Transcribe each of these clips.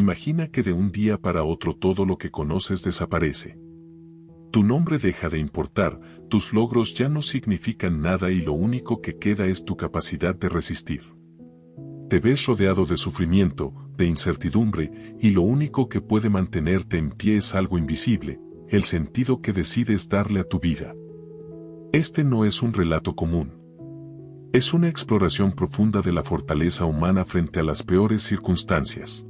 Imagina que de un día para otro todo lo que conoces desaparece. Tu nombre deja de importar, tus logros ya no significan nada y lo único que queda es tu capacidad de resistir. Te ves rodeado de sufrimiento, de incertidumbre, y lo único que puede mantenerte en pie es algo invisible, el sentido que decides darle a tu vida. Este no es un relato común. Es una exploración profunda de la fortaleza humana frente a las peores circunstancias.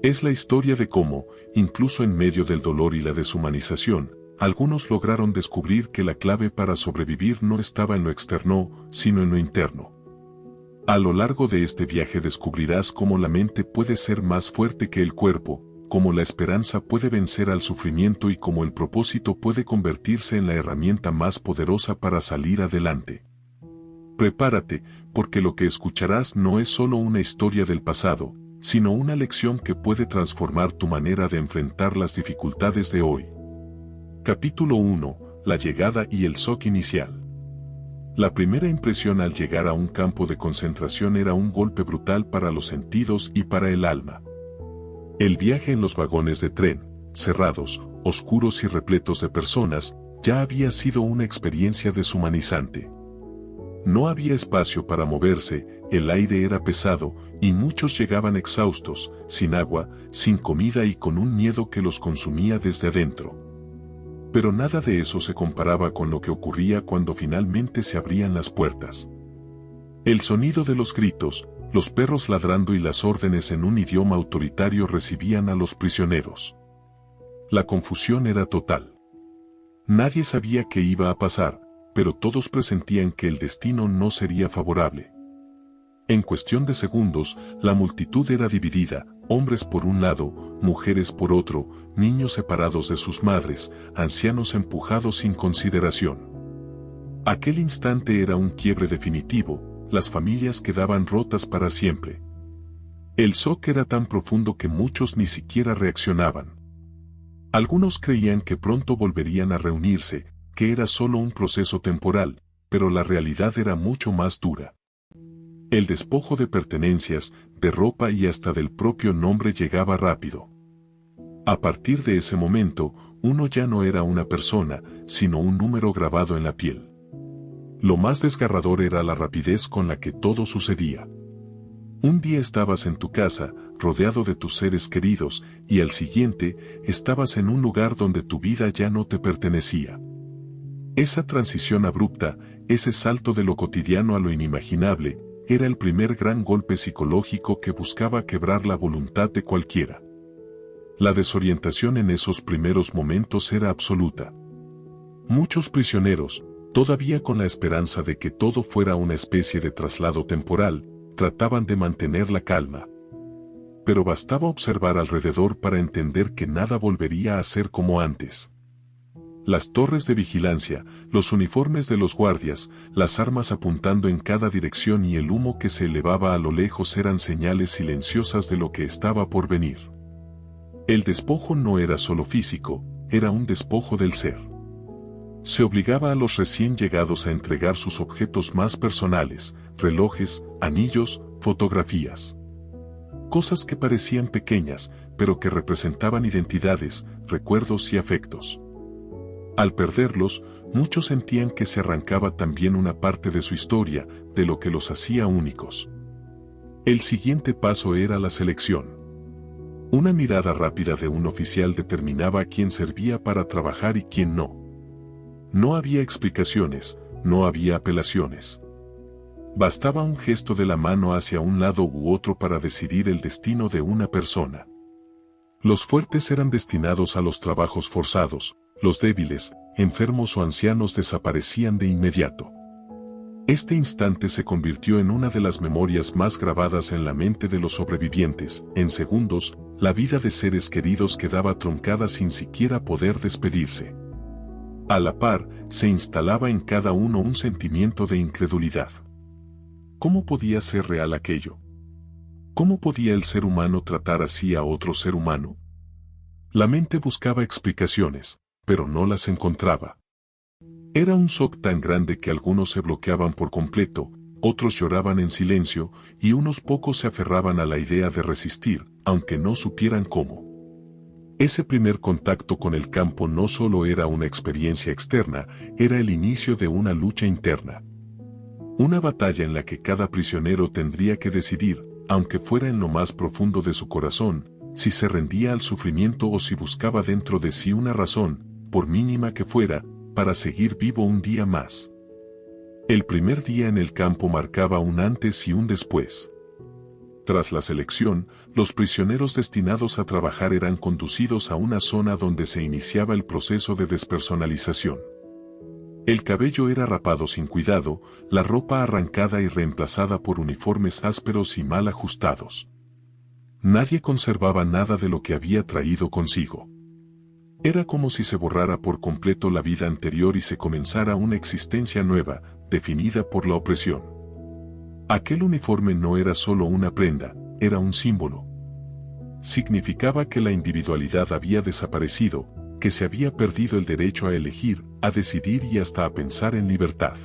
Es la historia de cómo, incluso en medio del dolor y la deshumanización, algunos lograron descubrir que la clave para sobrevivir no estaba en lo externo, sino en lo interno. A lo largo de este viaje descubrirás cómo la mente puede ser más fuerte que el cuerpo, cómo la esperanza puede vencer al sufrimiento y cómo el propósito puede convertirse en la herramienta más poderosa para salir adelante. Prepárate, porque lo que escucharás no es solo una historia del pasado, sino una lección que puede transformar tu manera de enfrentar las dificultades de hoy. Capítulo 1. La llegada y el shock inicial. La primera impresión al llegar a un campo de concentración era un golpe brutal para los sentidos y para el alma. El viaje en los vagones de tren, cerrados, oscuros y repletos de personas, ya había sido una experiencia deshumanizante. No había espacio para moverse, el aire era pesado, y muchos llegaban exhaustos, sin agua, sin comida y con un miedo que los consumía desde adentro. Pero nada de eso se comparaba con lo que ocurría cuando finalmente se abrían las puertas. El sonido de los gritos, los perros ladrando y las órdenes en un idioma autoritario recibían a los prisioneros. La confusión era total. Nadie sabía qué iba a pasar, pero todos presentían que el destino no sería favorable. En cuestión de segundos, la multitud era dividida, hombres por un lado, mujeres por otro, niños separados de sus madres, ancianos empujados sin consideración. Aquel instante era un quiebre definitivo, las familias quedaban rotas para siempre. El shock era tan profundo que muchos ni siquiera reaccionaban. Algunos creían que pronto volverían a reunirse, que era solo un proceso temporal, pero la realidad era mucho más dura. El despojo de pertenencias, de ropa y hasta del propio nombre llegaba rápido. A partir de ese momento, uno ya no era una persona, sino un número grabado en la piel. Lo más desgarrador era la rapidez con la que todo sucedía. Un día estabas en tu casa, rodeado de tus seres queridos, y al siguiente, estabas en un lugar donde tu vida ya no te pertenecía. Esa transición abrupta, ese salto de lo cotidiano a lo inimaginable, era el primer gran golpe psicológico que buscaba quebrar la voluntad de cualquiera. La desorientación en esos primeros momentos era absoluta. Muchos prisioneros, todavía con la esperanza de que todo fuera una especie de traslado temporal, trataban de mantener la calma. Pero bastaba observar alrededor para entender que nada volvería a ser como antes. Las torres de vigilancia, los uniformes de los guardias, las armas apuntando en cada dirección y el humo que se elevaba a lo lejos eran señales silenciosas de lo que estaba por venir. El despojo no era solo físico, era un despojo del ser. Se obligaba a los recién llegados a entregar sus objetos más personales, relojes, anillos, fotografías. Cosas que parecían pequeñas, pero que representaban identidades, recuerdos y afectos. Al perderlos, muchos sentían que se arrancaba también una parte de su historia, de lo que los hacía únicos. El siguiente paso era la selección. Una mirada rápida de un oficial determinaba quién servía para trabajar y quién no. No había explicaciones, no había apelaciones. Bastaba un gesto de la mano hacia un lado u otro para decidir el destino de una persona. Los fuertes eran destinados a los trabajos forzados, los débiles, enfermos o ancianos desaparecían de inmediato. Este instante se convirtió en una de las memorias más grabadas en la mente de los sobrevivientes. En segundos, la vida de seres queridos quedaba truncada sin siquiera poder despedirse. A la par, se instalaba en cada uno un sentimiento de incredulidad. ¿Cómo podía ser real aquello? ¿Cómo podía el ser humano tratar así a otro ser humano? La mente buscaba explicaciones, pero no las encontraba. Era un shock tan grande que algunos se bloqueaban por completo, otros lloraban en silencio, y unos pocos se aferraban a la idea de resistir, aunque no supieran cómo. Ese primer contacto con el campo no solo era una experiencia externa, era el inicio de una lucha interna. Una batalla en la que cada prisionero tendría que decidir, aunque fuera en lo más profundo de su corazón, si se rendía al sufrimiento o si buscaba dentro de sí una razón, por mínima que fuera, para seguir vivo un día más. El primer día en el campo marcaba un antes y un después. Tras la selección, los prisioneros destinados a trabajar eran conducidos a una zona donde se iniciaba el proceso de despersonalización. El cabello era rapado sin cuidado, la ropa arrancada y reemplazada por uniformes ásperos y mal ajustados. Nadie conservaba nada de lo que había traído consigo. Era como si se borrara por completo la vida anterior y se comenzara una existencia nueva, definida por la opresión. Aquel uniforme no era solo una prenda, era un símbolo. Significaba que la individualidad había desaparecido, que se había perdido el derecho a elegir, a decidir y hasta a pensar en libertad.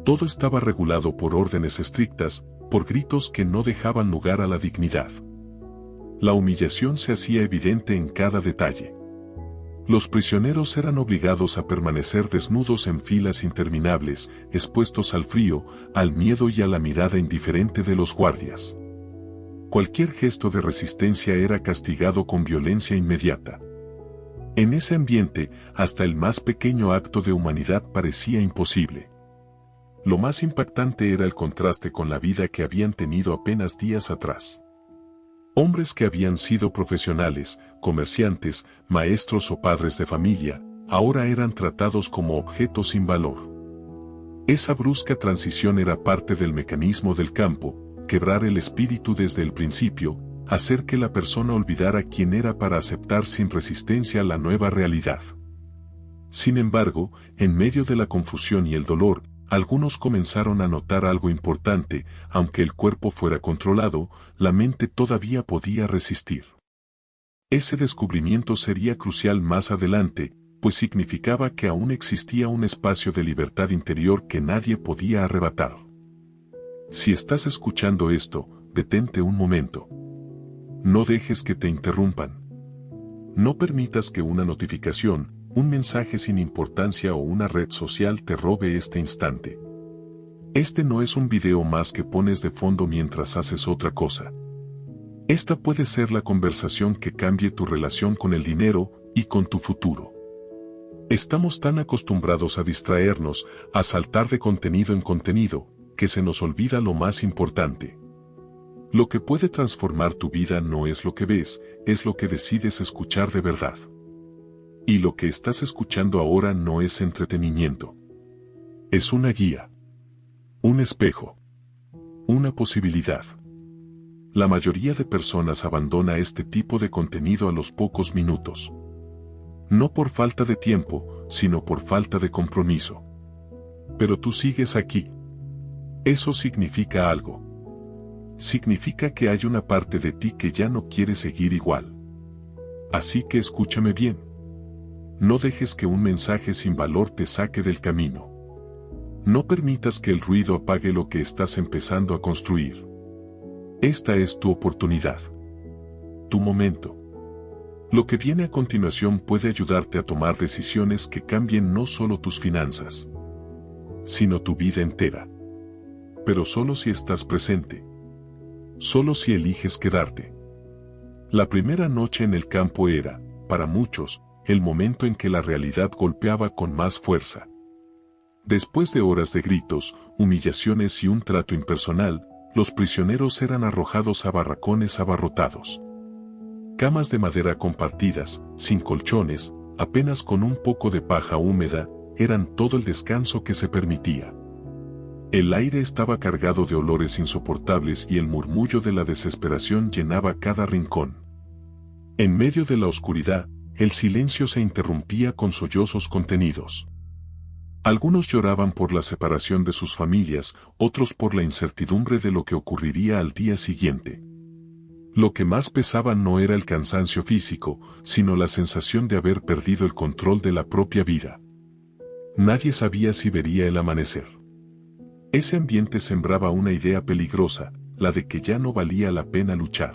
Todo estaba regulado por órdenes estrictas, por gritos que no dejaban lugar a la dignidad. La humillación se hacía evidente en cada detalle. Los prisioneros eran obligados a permanecer desnudos en filas interminables, expuestos al frío, al miedo y a la mirada indiferente de los guardias. Cualquier gesto de resistencia era castigado con violencia inmediata. En ese ambiente, hasta el más pequeño acto de humanidad parecía imposible. Lo más impactante era el contraste con la vida que habían tenido apenas días atrás. Hombres que habían sido profesionales, comerciantes, maestros o padres de familia, ahora eran tratados como objetos sin valor. Esa brusca transición era parte del mecanismo del campo, quebrar el espíritu desde el principio, hacer que la persona olvidara quién era para aceptar sin resistencia la nueva realidad. Sin embargo, en medio de la confusión y el dolor, algunos comenzaron a notar algo importante, aunque el cuerpo fuera controlado, la mente todavía podía resistir. Ese descubrimiento sería crucial más adelante, pues significaba que aún existía un espacio de libertad interior que nadie podía arrebatar. Si estás escuchando esto, detente un momento. No dejes que te interrumpan. No permitas que una notificación, un mensaje sin importancia o una red social te robe este instante. Este no es un video más que pones de fondo mientras haces otra cosa. Esta puede ser la conversación que cambie tu relación con el dinero y con tu futuro. Estamos tan acostumbrados a distraernos, a saltar de contenido en contenido, que se nos olvida lo más importante. Lo que puede transformar tu vida no es lo que ves, es lo que decides escuchar de verdad. Y lo que estás escuchando ahora no es entretenimiento. Es una guía. Un espejo. Una posibilidad. La mayoría de personas abandona este tipo de contenido a los pocos minutos. No por falta de tiempo, sino por falta de compromiso. Pero tú sigues aquí. Eso significa algo. Significa que hay una parte de ti que ya no quiere seguir igual. Así que escúchame bien. No dejes que un mensaje sin valor te saque del camino. No permitas que el ruido apague lo que estás empezando a construir. Esta es tu oportunidad. Tu momento. Lo que viene a continuación puede ayudarte a tomar decisiones que cambien no solo tus finanzas, sino tu vida entera. Pero solo si estás presente. Solo si eliges quedarte. La primera noche en el campo era, para muchos, el momento en que la realidad golpeaba con más fuerza. Después de horas de gritos, humillaciones y un trato impersonal, los prisioneros eran arrojados a barracones abarrotados. Camas de madera compartidas, sin colchones, apenas con un poco de paja húmeda, eran todo el descanso que se permitía. El aire estaba cargado de olores insoportables y el murmullo de la desesperación llenaba cada rincón. En medio de la oscuridad, el silencio se interrumpía con sollozos contenidos. Algunos lloraban por la separación de sus familias, otros por la incertidumbre de lo que ocurriría al día siguiente. Lo que más pesaba no era el cansancio físico, sino la sensación de haber perdido el control de la propia vida. Nadie sabía si vería el amanecer. Ese ambiente sembraba una idea peligrosa, la de que ya no valía la pena luchar.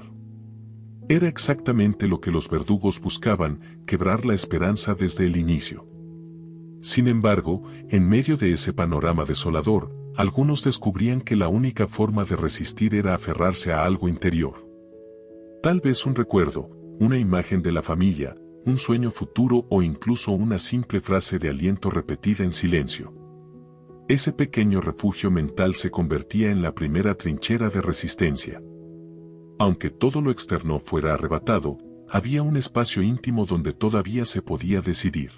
Era exactamente lo que los verdugos buscaban, quebrar la esperanza desde el inicio. Sin embargo, en medio de ese panorama desolador, algunos descubrían que la única forma de resistir era aferrarse a algo interior. Tal vez un recuerdo, una imagen de la familia, un sueño futuro o incluso una simple frase de aliento repetida en silencio. Ese pequeño refugio mental se convertía en la primera trinchera de resistencia. Aunque todo lo externo fuera arrebatado, había un espacio íntimo donde todavía se podía decidir.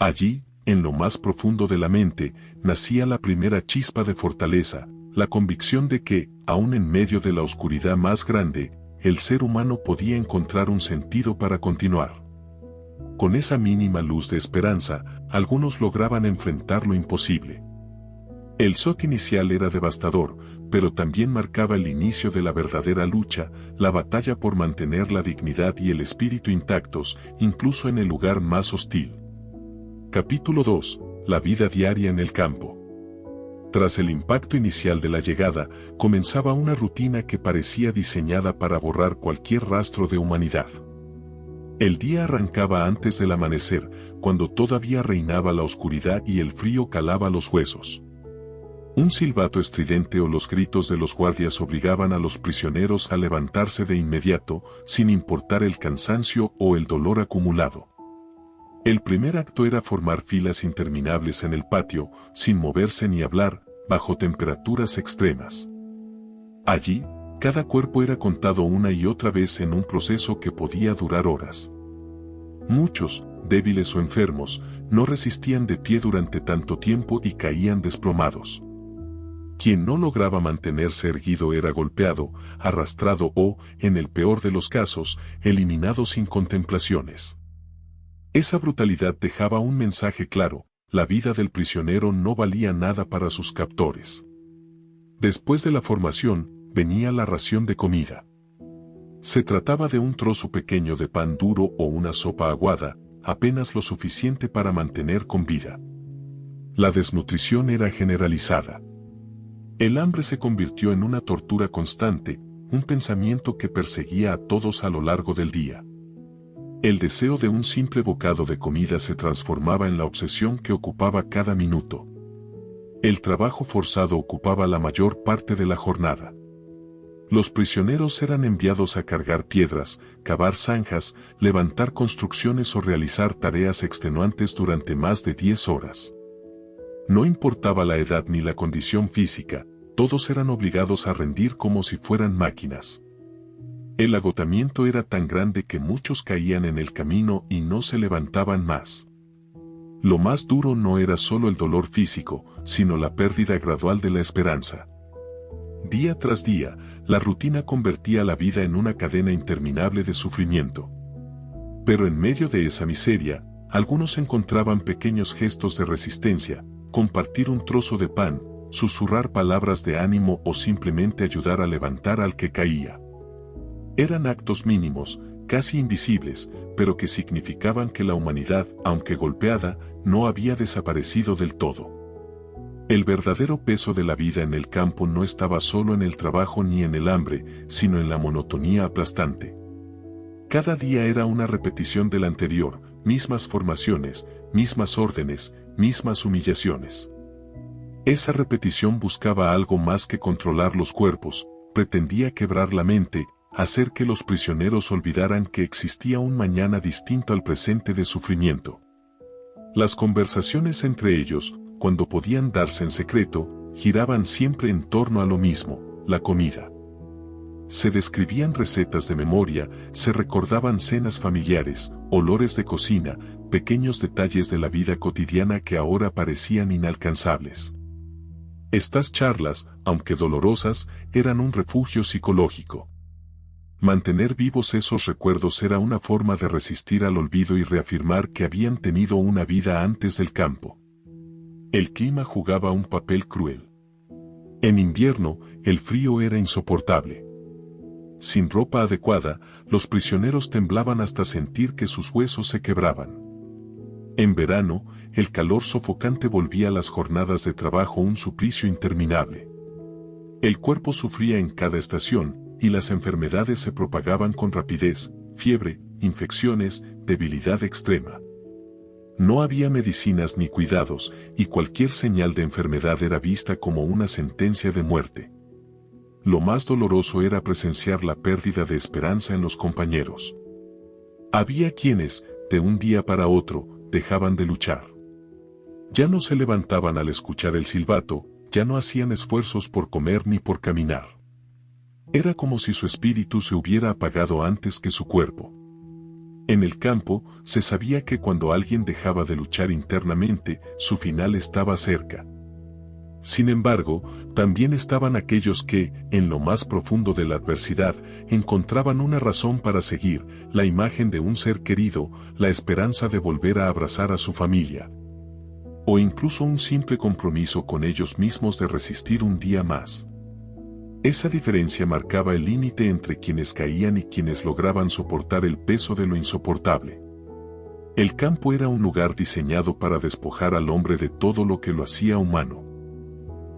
Allí, en lo más profundo de la mente, nacía la primera chispa de fortaleza, la convicción de que, aun en medio de la oscuridad más grande, el ser humano podía encontrar un sentido para continuar. Con esa mínima luz de esperanza, algunos lograban enfrentar lo imposible. El shock inicial era devastador, pero también marcaba el inicio de la verdadera lucha, la batalla por mantener la dignidad y el espíritu intactos, incluso en el lugar más hostil. Capítulo 2. La vida diaria en el campo. Tras el impacto inicial de la llegada, comenzaba una rutina que parecía diseñada para borrar cualquier rastro de humanidad. El día arrancaba antes del amanecer, cuando todavía reinaba la oscuridad y el frío calaba los huesos. Un silbato estridente o los gritos de los guardias obligaban a los prisioneros a levantarse de inmediato, sin importar el cansancio o el dolor acumulado. El primer acto era formar filas interminables en el patio, sin moverse ni hablar, bajo temperaturas extremas. Allí, cada cuerpo era contado una y otra vez en un proceso que podía durar horas. Muchos, débiles o enfermos, no resistían de pie durante tanto tiempo y caían desplomados. Quien no lograba mantenerse erguido era golpeado, arrastrado o, en el peor de los casos, eliminado sin contemplaciones. Esa brutalidad dejaba un mensaje claro: la vida del prisionero no valía nada para sus captores. Después de la formación, venía la ración de comida. Se trataba de un trozo pequeño de pan duro o una sopa aguada, apenas lo suficiente para mantener con vida. La desnutrición era generalizada. El hambre se convirtió en una tortura constante, un pensamiento que perseguía a todos a lo largo del día. El deseo de un simple bocado de comida se transformaba en la obsesión que ocupaba cada minuto. El trabajo forzado ocupaba la mayor parte de la jornada. Los prisioneros eran enviados a cargar piedras, cavar zanjas, levantar construcciones o realizar tareas extenuantes durante más de 10 horas. No importaba la edad ni la condición física, todos eran obligados a rendir como si fueran máquinas. El agotamiento era tan grande que muchos caían en el camino y no se levantaban más. Lo más duro no era solo el dolor físico, sino la pérdida gradual de la esperanza. Día tras día, la rutina convertía la vida en una cadena interminable de sufrimiento. Pero en medio de esa miseria, algunos encontraban pequeños gestos de resistencia: compartir un trozo de pan, susurrar palabras de ánimo o simplemente ayudar a levantar al que caía. Eran actos mínimos, casi invisibles, pero que significaban que la humanidad, aunque golpeada, no había desaparecido del todo. El verdadero peso de la vida en el campo no estaba solo en el trabajo ni en el hambre, sino en la monotonía aplastante. Cada día era una repetición del anterior, mismas formaciones, mismas órdenes, mismas humillaciones. Esa repetición buscaba algo más que controlar los cuerpos, pretendía quebrar la mente, hacer que los prisioneros olvidaran que existía un mañana distinto al presente de sufrimiento. Las conversaciones entre ellos, cuando podían darse en secreto, giraban siempre en torno a lo mismo: la comida. Se describían recetas de memoria, se recordaban cenas familiares, olores de cocina, pequeños detalles de la vida cotidiana que ahora parecían inalcanzables. Estas charlas, aunque dolorosas, eran un refugio psicológico. Mantener vivos esos recuerdos era una forma de resistir al olvido y reafirmar que habían tenido una vida antes del campo. El clima jugaba un papel cruel. En invierno, el frío era insoportable. Sin ropa adecuada, los prisioneros temblaban hasta sentir que sus huesos se quebraban. En verano, el calor sofocante volvía las jornadas de trabajo un suplicio interminable. El cuerpo sufría en cada estación, y las enfermedades se propagaban con rapidez: fiebre, infecciones, debilidad extrema. No había medicinas ni cuidados, y cualquier señal de enfermedad era vista como una sentencia de muerte. Lo más doloroso era presenciar la pérdida de esperanza en los compañeros. Había quienes, de un día para otro, dejaban de luchar. Ya no se levantaban al escuchar el silbato, ya no hacían esfuerzos por comer ni por caminar. Era como si su espíritu se hubiera apagado antes que su cuerpo. En el campo, se sabía que cuando alguien dejaba de luchar internamente, su final estaba cerca. Sin embargo, también estaban aquellos que, en lo más profundo de la adversidad, encontraban una razón para seguir: la imagen de un ser querido, la esperanza de volver a abrazar a su familia, o incluso un simple compromiso con ellos mismos de resistir un día más. Esa diferencia marcaba el límite entre quienes caían y quienes lograban soportar el peso de lo insoportable. El campo era un lugar diseñado para despojar al hombre de todo lo que lo hacía humano.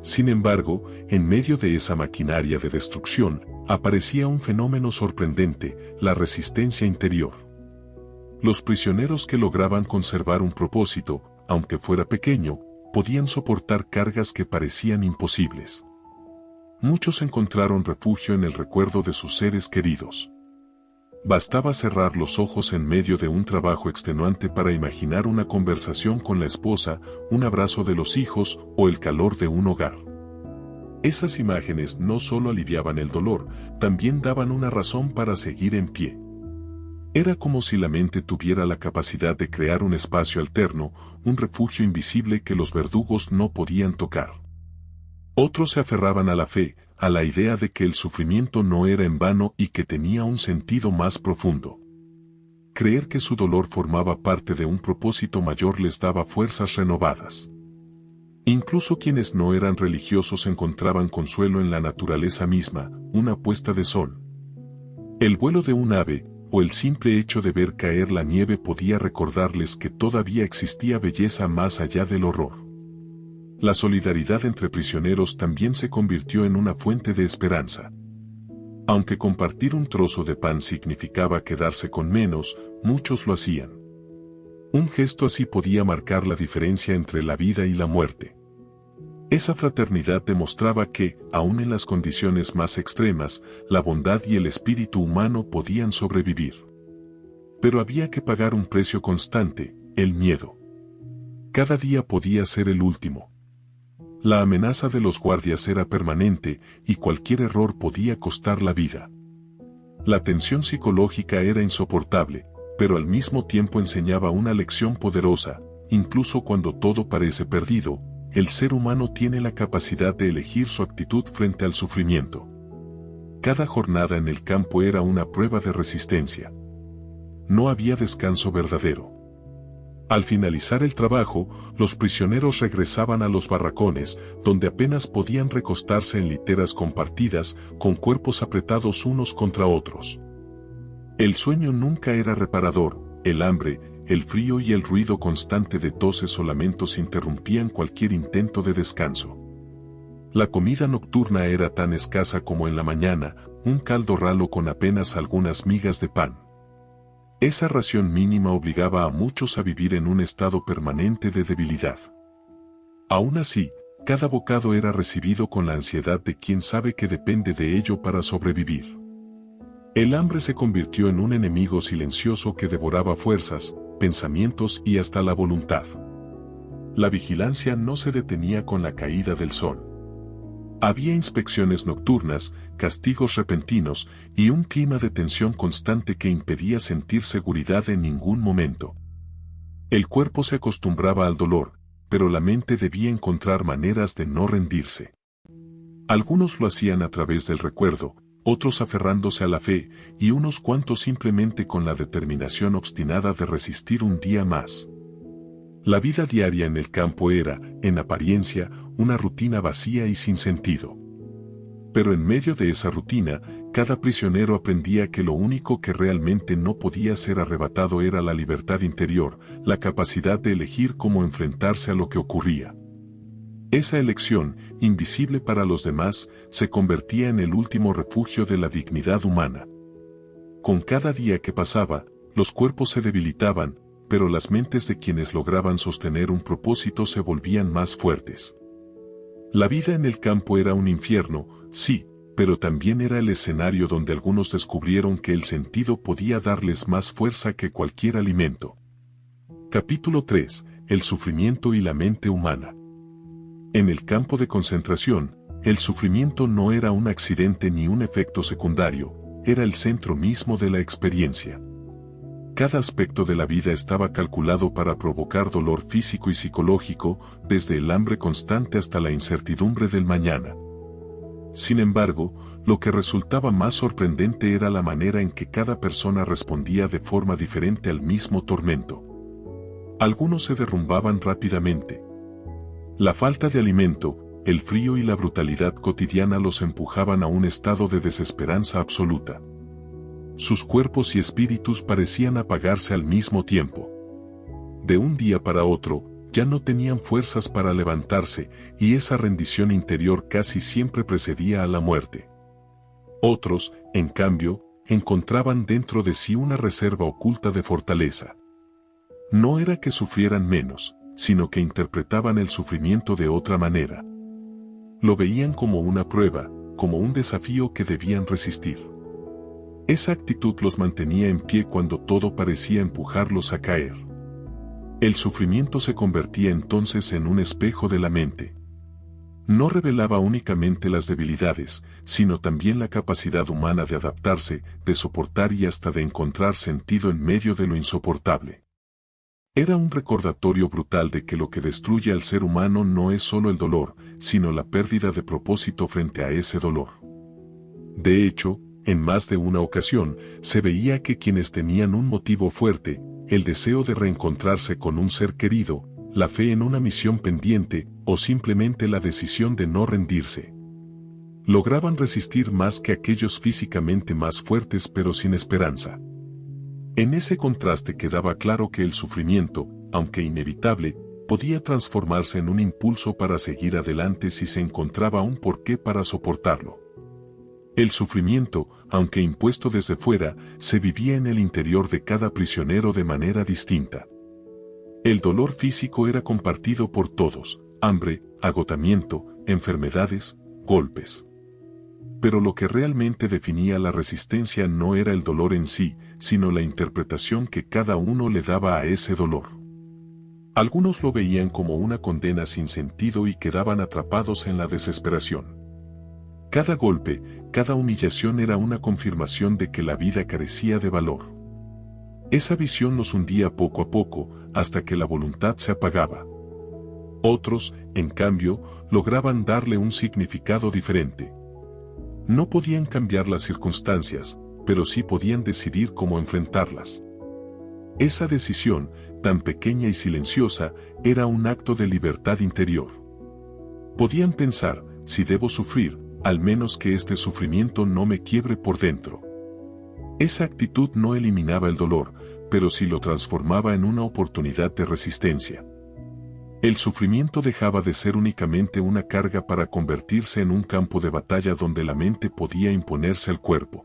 Sin embargo, en medio de esa maquinaria de destrucción, aparecía un fenómeno sorprendente: la resistencia interior. Los prisioneros que lograban conservar un propósito, aunque fuera pequeño, podían soportar cargas que parecían imposibles. Muchos encontraron refugio en el recuerdo de sus seres queridos. Bastaba cerrar los ojos en medio de un trabajo extenuante para imaginar una conversación con la esposa, un abrazo de los hijos o el calor de un hogar. Esas imágenes no solo aliviaban el dolor, también daban una razón para seguir en pie. Era como si la mente tuviera la capacidad de crear un espacio alterno, un refugio invisible que los verdugos no podían tocar. Otros se aferraban a la fe, a la idea de que el sufrimiento no era en vano y que tenía un sentido más profundo. Creer que su dolor formaba parte de un propósito mayor les daba fuerzas renovadas. Incluso quienes no eran religiosos encontraban consuelo en la naturaleza misma: una puesta de sol, el vuelo de un ave, o el simple hecho de ver caer la nieve podía recordarles que todavía existía belleza más allá del horror. La solidaridad entre prisioneros también se convirtió en una fuente de esperanza. Aunque compartir un trozo de pan significaba quedarse con menos, muchos lo hacían. Un gesto así podía marcar la diferencia entre la vida y la muerte. Esa fraternidad demostraba que, aun en las condiciones más extremas, la bondad y el espíritu humano podían sobrevivir. Pero había que pagar un precio constante: el miedo. Cada día podía ser el último. La amenaza de los guardias era permanente, y cualquier error podía costar la vida. La tensión psicológica era insoportable, pero al mismo tiempo enseñaba una lección poderosa: incluso cuando todo parece perdido, el ser humano tiene la capacidad de elegir su actitud frente al sufrimiento. Cada jornada en el campo era una prueba de resistencia. No había descanso verdadero. Al finalizar el trabajo, los prisioneros regresaban a los barracones, donde apenas podían recostarse en literas compartidas, con cuerpos apretados unos contra otros. El sueño nunca era reparador: el hambre, el frío y el ruido constante de toses o lamentos interrumpían cualquier intento de descanso. La comida nocturna era tan escasa como en la mañana: un caldo ralo con apenas algunas migas de pan. Esa ración mínima obligaba a muchos a vivir en un estado permanente de debilidad. Aún así, cada bocado era recibido con la ansiedad de quien sabe que depende de ello para sobrevivir. El hambre se convirtió en un enemigo silencioso que devoraba fuerzas, pensamientos y hasta la voluntad. La vigilancia no se detenía con la caída del sol. Había inspecciones nocturnas, castigos repentinos y un clima de tensión constante que impedía sentir seguridad en ningún momento. El cuerpo se acostumbraba al dolor, pero la mente debía encontrar maneras de no rendirse. Algunos lo hacían a través del recuerdo, otros aferrándose a la fe, y unos cuantos simplemente con la determinación obstinada de resistir un día más. La vida diaria en el campo era, en apariencia, una rutina vacía y sin sentido. Pero en medio de esa rutina, cada prisionero aprendía que lo único que realmente no podía ser arrebatado era la libertad interior, la capacidad de elegir cómo enfrentarse a lo que ocurría. Esa elección, invisible para los demás, se convertía en el último refugio de la dignidad humana. Con cada día que pasaba, los cuerpos se debilitaban, pero las mentes de quienes lograban sostener un propósito se volvían más fuertes. La vida en el campo era un infierno, sí, pero también era el escenario donde algunos descubrieron que el sentido podía darles más fuerza que cualquier alimento. Capítulo 3. El sufrimiento y la mente humana. En el campo de concentración, el sufrimiento no era un accidente ni un efecto secundario, era el centro mismo de la experiencia. Cada aspecto de la vida estaba calculado para provocar dolor físico y psicológico, desde el hambre constante hasta la incertidumbre del mañana. Sin embargo, lo que resultaba más sorprendente era la manera en que cada persona respondía de forma diferente al mismo tormento. Algunos se derrumbaban rápidamente. La falta de alimento, el frío y la brutalidad cotidiana los empujaban a un estado de desesperanza absoluta. Sus cuerpos y espíritus parecían apagarse al mismo tiempo. De un día para otro, ya no tenían fuerzas para levantarse, y esa rendición interior casi siempre precedía a la muerte. Otros, en cambio, encontraban dentro de sí una reserva oculta de fortaleza. No era que sufrieran menos, sino que interpretaban el sufrimiento de otra manera. Lo veían como una prueba, como un desafío que debían resistir. Esa actitud los mantenía en pie cuando todo parecía empujarlos a caer. El sufrimiento se convertía entonces en un espejo de la mente. No revelaba únicamente las debilidades, sino también la capacidad humana de adaptarse, de soportar y hasta de encontrar sentido en medio de lo insoportable. Era un recordatorio brutal de que lo que destruye al ser humano no es solo el dolor, sino la pérdida de propósito frente a ese dolor. De hecho, en más de una ocasión, se veía que quienes tenían un motivo fuerte, el deseo de reencontrarse con un ser querido, la fe en una misión pendiente, o simplemente la decisión de no rendirse, lograban resistir más que aquellos físicamente más fuertes pero sin esperanza. En ese contraste quedaba claro que el sufrimiento, aunque inevitable, podía transformarse en un impulso para seguir adelante si se encontraba un porqué para soportarlo. El sufrimiento, aunque impuesto desde fuera, se vivía en el interior de cada prisionero de manera distinta. El dolor físico era compartido por todos: hambre, agotamiento, enfermedades, golpes. Pero lo que realmente definía la resistencia no era el dolor en sí, sino la interpretación que cada uno le daba a ese dolor. Algunos lo veían como una condena sin sentido y quedaban atrapados en la desesperación. Cada golpe, cada humillación era una confirmación de que la vida carecía de valor. Esa visión los hundía poco a poco, hasta que la voluntad se apagaba. Otros, en cambio, lograban darle un significado diferente. No podían cambiar las circunstancias, pero sí podían decidir cómo enfrentarlas. Esa decisión, tan pequeña y silenciosa, era un acto de libertad interior. Podían pensar: si debo sufrir, al menos que este sufrimiento no me quiebre por dentro. Esa actitud no eliminaba el dolor, pero sí lo transformaba en una oportunidad de resistencia. El sufrimiento dejaba de ser únicamente una carga para convertirse en un campo de batalla donde la mente podía imponerse al cuerpo.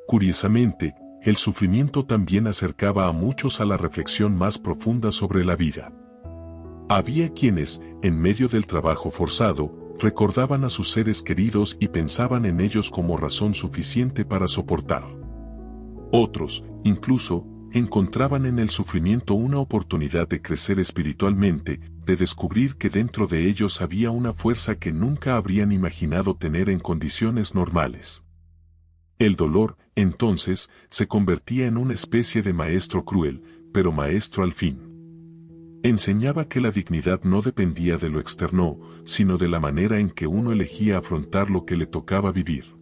Curiosamente, el sufrimiento también acercaba a muchos a la reflexión más profunda sobre la vida. Había quienes, en medio del trabajo forzado, recordaban a sus seres queridos y pensaban en ellos como razón suficiente para soportar. Otros, incluso, encontraban en el sufrimiento una oportunidad de crecer espiritualmente, de descubrir que dentro de ellos había una fuerza que nunca habrían imaginado tener en condiciones normales. El dolor, entonces, se convertía en una especie de maestro cruel, pero maestro al fin. Enseñaba que la dignidad no dependía de lo externo, sino de la manera en que uno elegía afrontar lo que le tocaba vivir.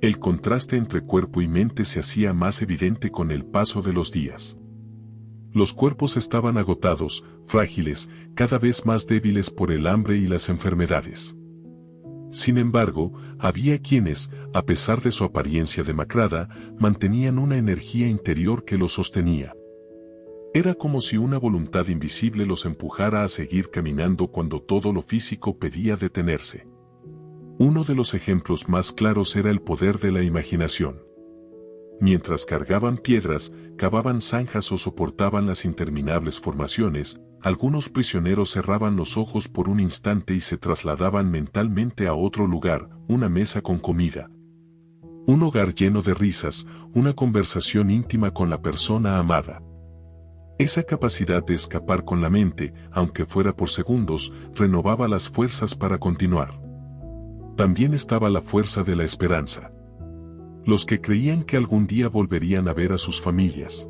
El contraste entre cuerpo y mente se hacía más evidente con el paso de los días. Los cuerpos estaban agotados, frágiles, cada vez más débiles por el hambre y las enfermedades. Sin embargo, había quienes, a pesar de su apariencia demacrada, mantenían una energía interior que los sostenía. Era como si una voluntad invisible los empujara a seguir caminando cuando todo lo físico pedía detenerse. Uno de los ejemplos más claros era el poder de la imaginación. Mientras cargaban piedras, cavaban zanjas o soportaban las interminables formaciones, algunos prisioneros cerraban los ojos por un instante y se trasladaban mentalmente a otro lugar, una mesa con comida, un hogar lleno de risas, una conversación íntima con la persona amada. Esa capacidad de escapar con la mente, aunque fuera por segundos, renovaba las fuerzas para continuar. También estaba la fuerza de la esperanza. Los que creían que algún día volverían a ver a sus familias,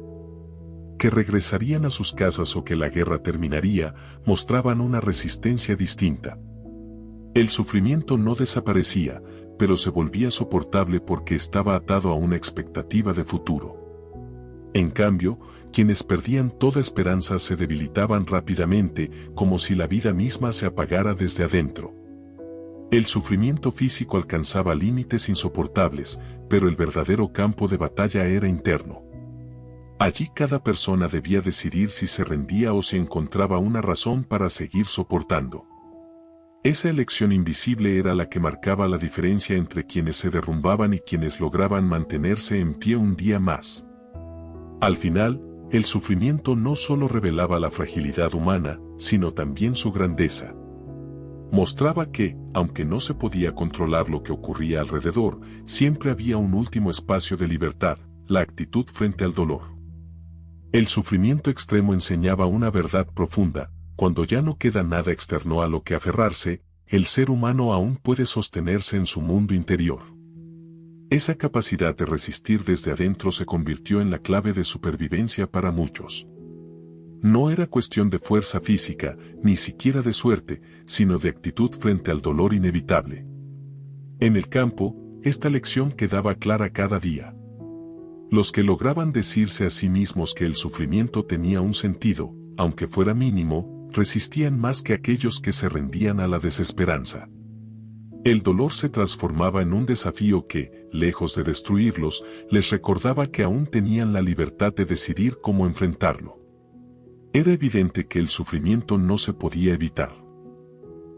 que regresarían a sus casas o que la guerra terminaría, mostraban una resistencia distinta. El sufrimiento no desaparecía, pero se volvía soportable porque estaba atado a una expectativa de futuro. En cambio, quienes perdían toda esperanza se debilitaban rápidamente, como si la vida misma se apagara desde adentro. El sufrimiento físico alcanzaba límites insoportables, pero el verdadero campo de batalla era interno. Allí cada persona debía decidir si se rendía o si encontraba una razón para seguir soportando. Esa elección invisible era la que marcaba la diferencia entre quienes se derrumbaban y quienes lograban mantenerse en pie un día más. Al final, el sufrimiento no solo revelaba la fragilidad humana, sino también su grandeza. Mostraba que, aunque no se podía controlar lo que ocurría alrededor, siempre había un último espacio de libertad, la actitud frente al dolor. El sufrimiento extremo enseñaba una verdad profunda: cuando ya no queda nada externo a lo que aferrarse, el ser humano aún puede sostenerse en su mundo interior. Esa capacidad de resistir desde adentro se convirtió en la clave de supervivencia para muchos. No era cuestión de fuerza física, ni siquiera de suerte, sino de actitud frente al dolor inevitable. En el campo, esta lección quedaba clara cada día. Los que lograban decirse a sí mismos que el sufrimiento tenía un sentido, aunque fuera mínimo, resistían más que aquellos que se rendían a la desesperanza. El dolor se transformaba en un desafío que, lejos de destruirlos, les recordaba que aún tenían la libertad de decidir cómo enfrentarlo. Era evidente que el sufrimiento no se podía evitar.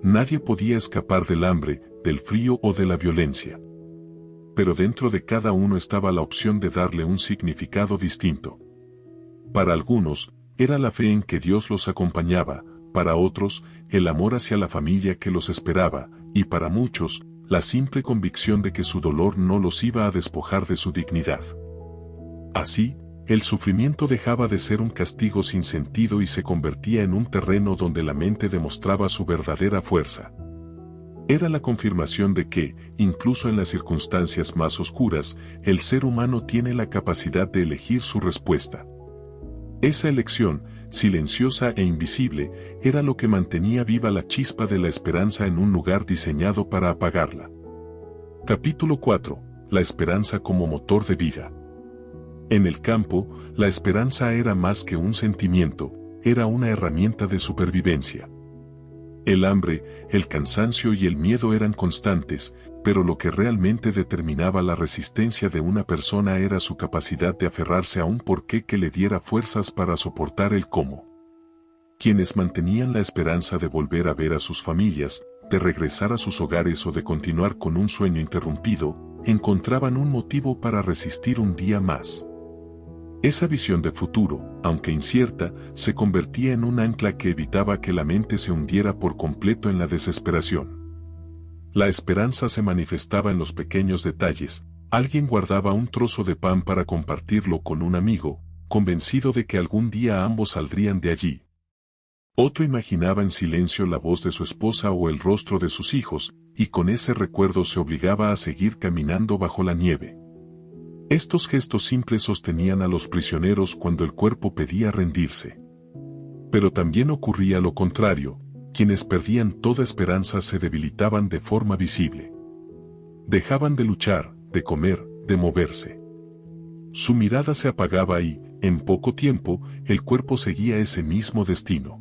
Nadie podía escapar del hambre, del frío o de la violencia. Pero dentro de cada uno estaba la opción de darle un significado distinto. Para algunos, era la fe en que Dios los acompañaba, para otros, el amor hacia la familia que los esperaba, y para muchos, la simple convicción de que su dolor no los iba a despojar de su dignidad. Así, el sufrimiento dejaba de ser un castigo sin sentido y se convertía en un terreno donde la mente demostraba su verdadera fuerza. Era la confirmación de que, incluso en las circunstancias más oscuras, el ser humano tiene la capacidad de elegir su respuesta. Esa elección, silenciosa e invisible, era lo que mantenía viva la chispa de la esperanza en un lugar diseñado para apagarla. Capítulo 4. La esperanza como motor de vida. En el campo, la esperanza era más que un sentimiento, era una herramienta de supervivencia. El hambre, el cansancio y el miedo eran constantes, pero lo que realmente determinaba la resistencia de una persona era su capacidad de aferrarse a un porqué que le diera fuerzas para soportar el cómo. Quienes mantenían la esperanza de volver a ver a sus familias, de regresar a sus hogares o de continuar con un sueño interrumpido, encontraban un motivo para resistir un día más. Esa visión de futuro, aunque incierta, se convertía en un ancla que evitaba que la mente se hundiera por completo en la desesperación. La esperanza se manifestaba en los pequeños detalles: alguien guardaba un trozo de pan para compartirlo con un amigo, convencido de que algún día ambos saldrían de allí. Otro imaginaba en silencio la voz de su esposa o el rostro de sus hijos, y con ese recuerdo se obligaba a seguir caminando bajo la nieve. Estos gestos simples sostenían a los prisioneros cuando el cuerpo pedía rendirse. Pero también ocurría lo contrario: quienes perdían toda esperanza se debilitaban de forma visible. Dejaban de luchar, de comer, de moverse. Su mirada se apagaba y, en poco tiempo, el cuerpo seguía ese mismo destino.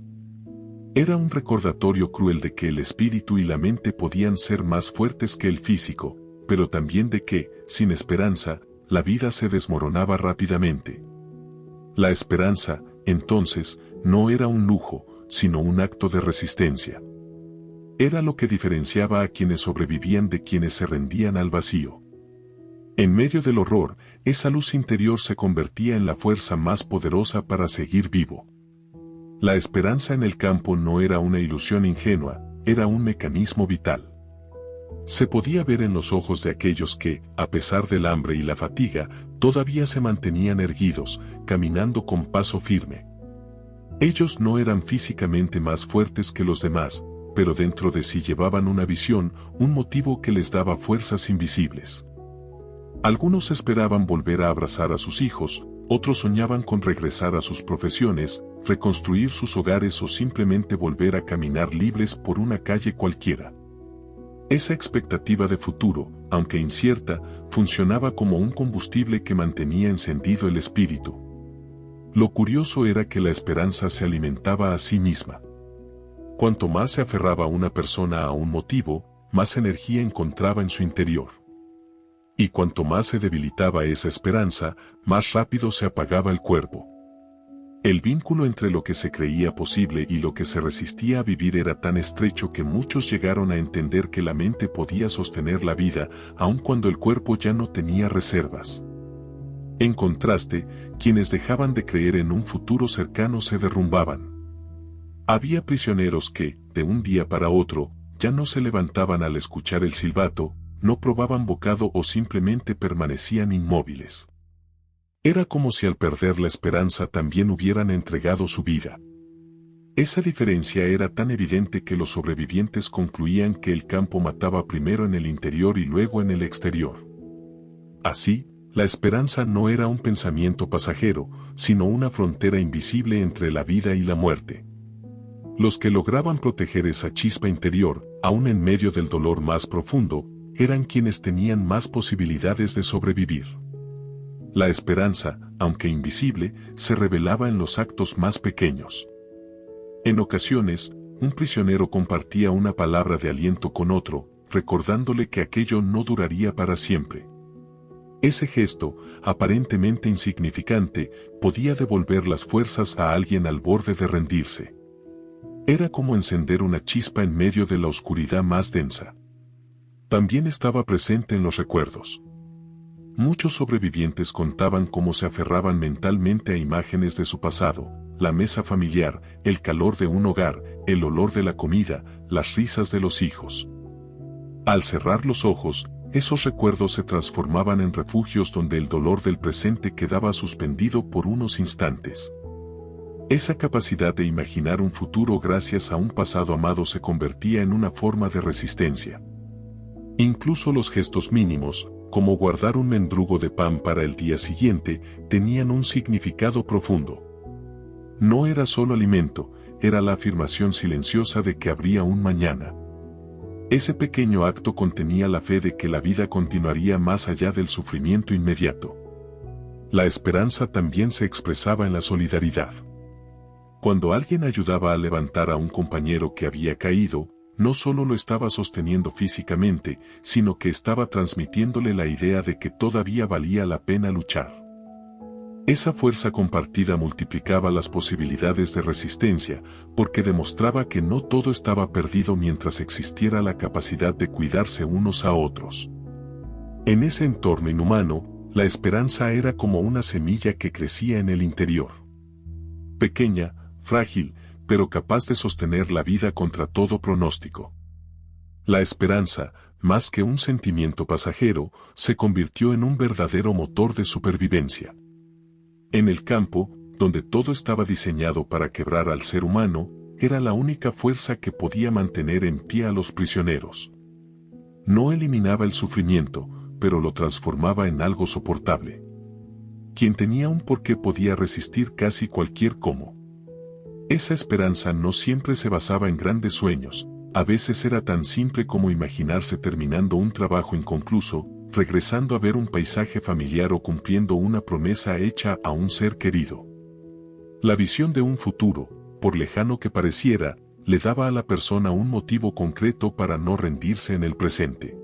Era un recordatorio cruel de que el espíritu y la mente podían ser más fuertes que el físico, pero también de que, sin esperanza, la vida se desmoronaba rápidamente. La esperanza, entonces, no era un lujo, sino un acto de resistencia. Era lo que diferenciaba a quienes sobrevivían de quienes se rendían al vacío. En medio del horror, esa luz interior se convertía en la fuerza más poderosa para seguir vivo. La esperanza en el campo no era una ilusión ingenua, era un mecanismo vital. Se podía ver en los ojos de aquellos que, a pesar del hambre y la fatiga, todavía se mantenían erguidos, caminando con paso firme. Ellos no eran físicamente más fuertes que los demás, pero dentro de sí llevaban una visión, un motivo que les daba fuerzas invisibles. Algunos esperaban volver a abrazar a sus hijos, otros soñaban con regresar a sus profesiones, reconstruir sus hogares o simplemente volver a caminar libres por una calle cualquiera. Esa expectativa de futuro, aunque incierta, funcionaba como un combustible que mantenía encendido el espíritu. Lo curioso era que la esperanza se alimentaba a sí misma. Cuanto más se aferraba una persona a un motivo, más energía encontraba en su interior. Y cuanto más se debilitaba esa esperanza, más rápido se apagaba el cuerpo. El vínculo entre lo que se creía posible y lo que se resistía a vivir era tan estrecho que muchos llegaron a entender que la mente podía sostener la vida, aun cuando el cuerpo ya no tenía reservas. En contraste, quienes dejaban de creer en un futuro cercano se derrumbaban. Había prisioneros que, de un día para otro, ya no se levantaban al escuchar el silbato, no probaban bocado o simplemente permanecían inmóviles. Era como si al perder la esperanza también hubieran entregado su vida. Esa diferencia era tan evidente que los sobrevivientes concluían que el campo mataba primero en el interior y luego en el exterior. Así, la esperanza no era un pensamiento pasajero, sino una frontera invisible entre la vida y la muerte. Los que lograban proteger esa chispa interior, aún en medio del dolor más profundo, eran quienes tenían más posibilidades de sobrevivir. La esperanza, aunque invisible, se revelaba en los actos más pequeños. En ocasiones, un prisionero compartía una palabra de aliento con otro, recordándole que aquello no duraría para siempre. Ese gesto, aparentemente insignificante, podía devolver las fuerzas a alguien al borde de rendirse. Era como encender una chispa en medio de la oscuridad más densa. También estaba presente en los recuerdos. Muchos sobrevivientes contaban cómo se aferraban mentalmente a imágenes de su pasado, la mesa familiar, el calor de un hogar, el olor de la comida, las risas de los hijos. Al cerrar los ojos, esos recuerdos se transformaban en refugios donde el dolor del presente quedaba suspendido por unos instantes. Esa capacidad de imaginar un futuro gracias a un pasado amado se convertía en una forma de resistencia. Incluso los gestos mínimos, como guardar un mendrugo de pan para el día siguiente, tenían un significado profundo. No era solo alimento, era la afirmación silenciosa de que habría un mañana. Ese pequeño acto contenía la fe de que la vida continuaría más allá del sufrimiento inmediato. La esperanza también se expresaba en la solidaridad. Cuando alguien ayudaba a levantar a un compañero que había caído, no solo lo estaba sosteniendo físicamente, sino que estaba transmitiéndole la idea de que todavía valía la pena luchar. Esa fuerza compartida multiplicaba las posibilidades de resistencia, porque demostraba que no todo estaba perdido mientras existiera la capacidad de cuidarse unos a otros. En ese entorno inhumano, la esperanza era como una semilla que crecía en el interior. Pequeña, frágil, pero capaz de sostener la vida contra todo pronóstico. La esperanza, más que un sentimiento pasajero, se convirtió en un verdadero motor de supervivencia. En el campo, donde todo estaba diseñado para quebrar al ser humano, era la única fuerza que podía mantener en pie a los prisioneros. No eliminaba el sufrimiento, pero lo transformaba en algo soportable. Quien tenía un porqué podía resistir casi cualquier cómo. Esa esperanza no siempre se basaba en grandes sueños, a veces era tan simple como imaginarse terminando un trabajo inconcluso, regresando a ver un paisaje familiar o cumpliendo una promesa hecha a un ser querido. La visión de un futuro, por lejano que pareciera, le daba a la persona un motivo concreto para no rendirse en el presente.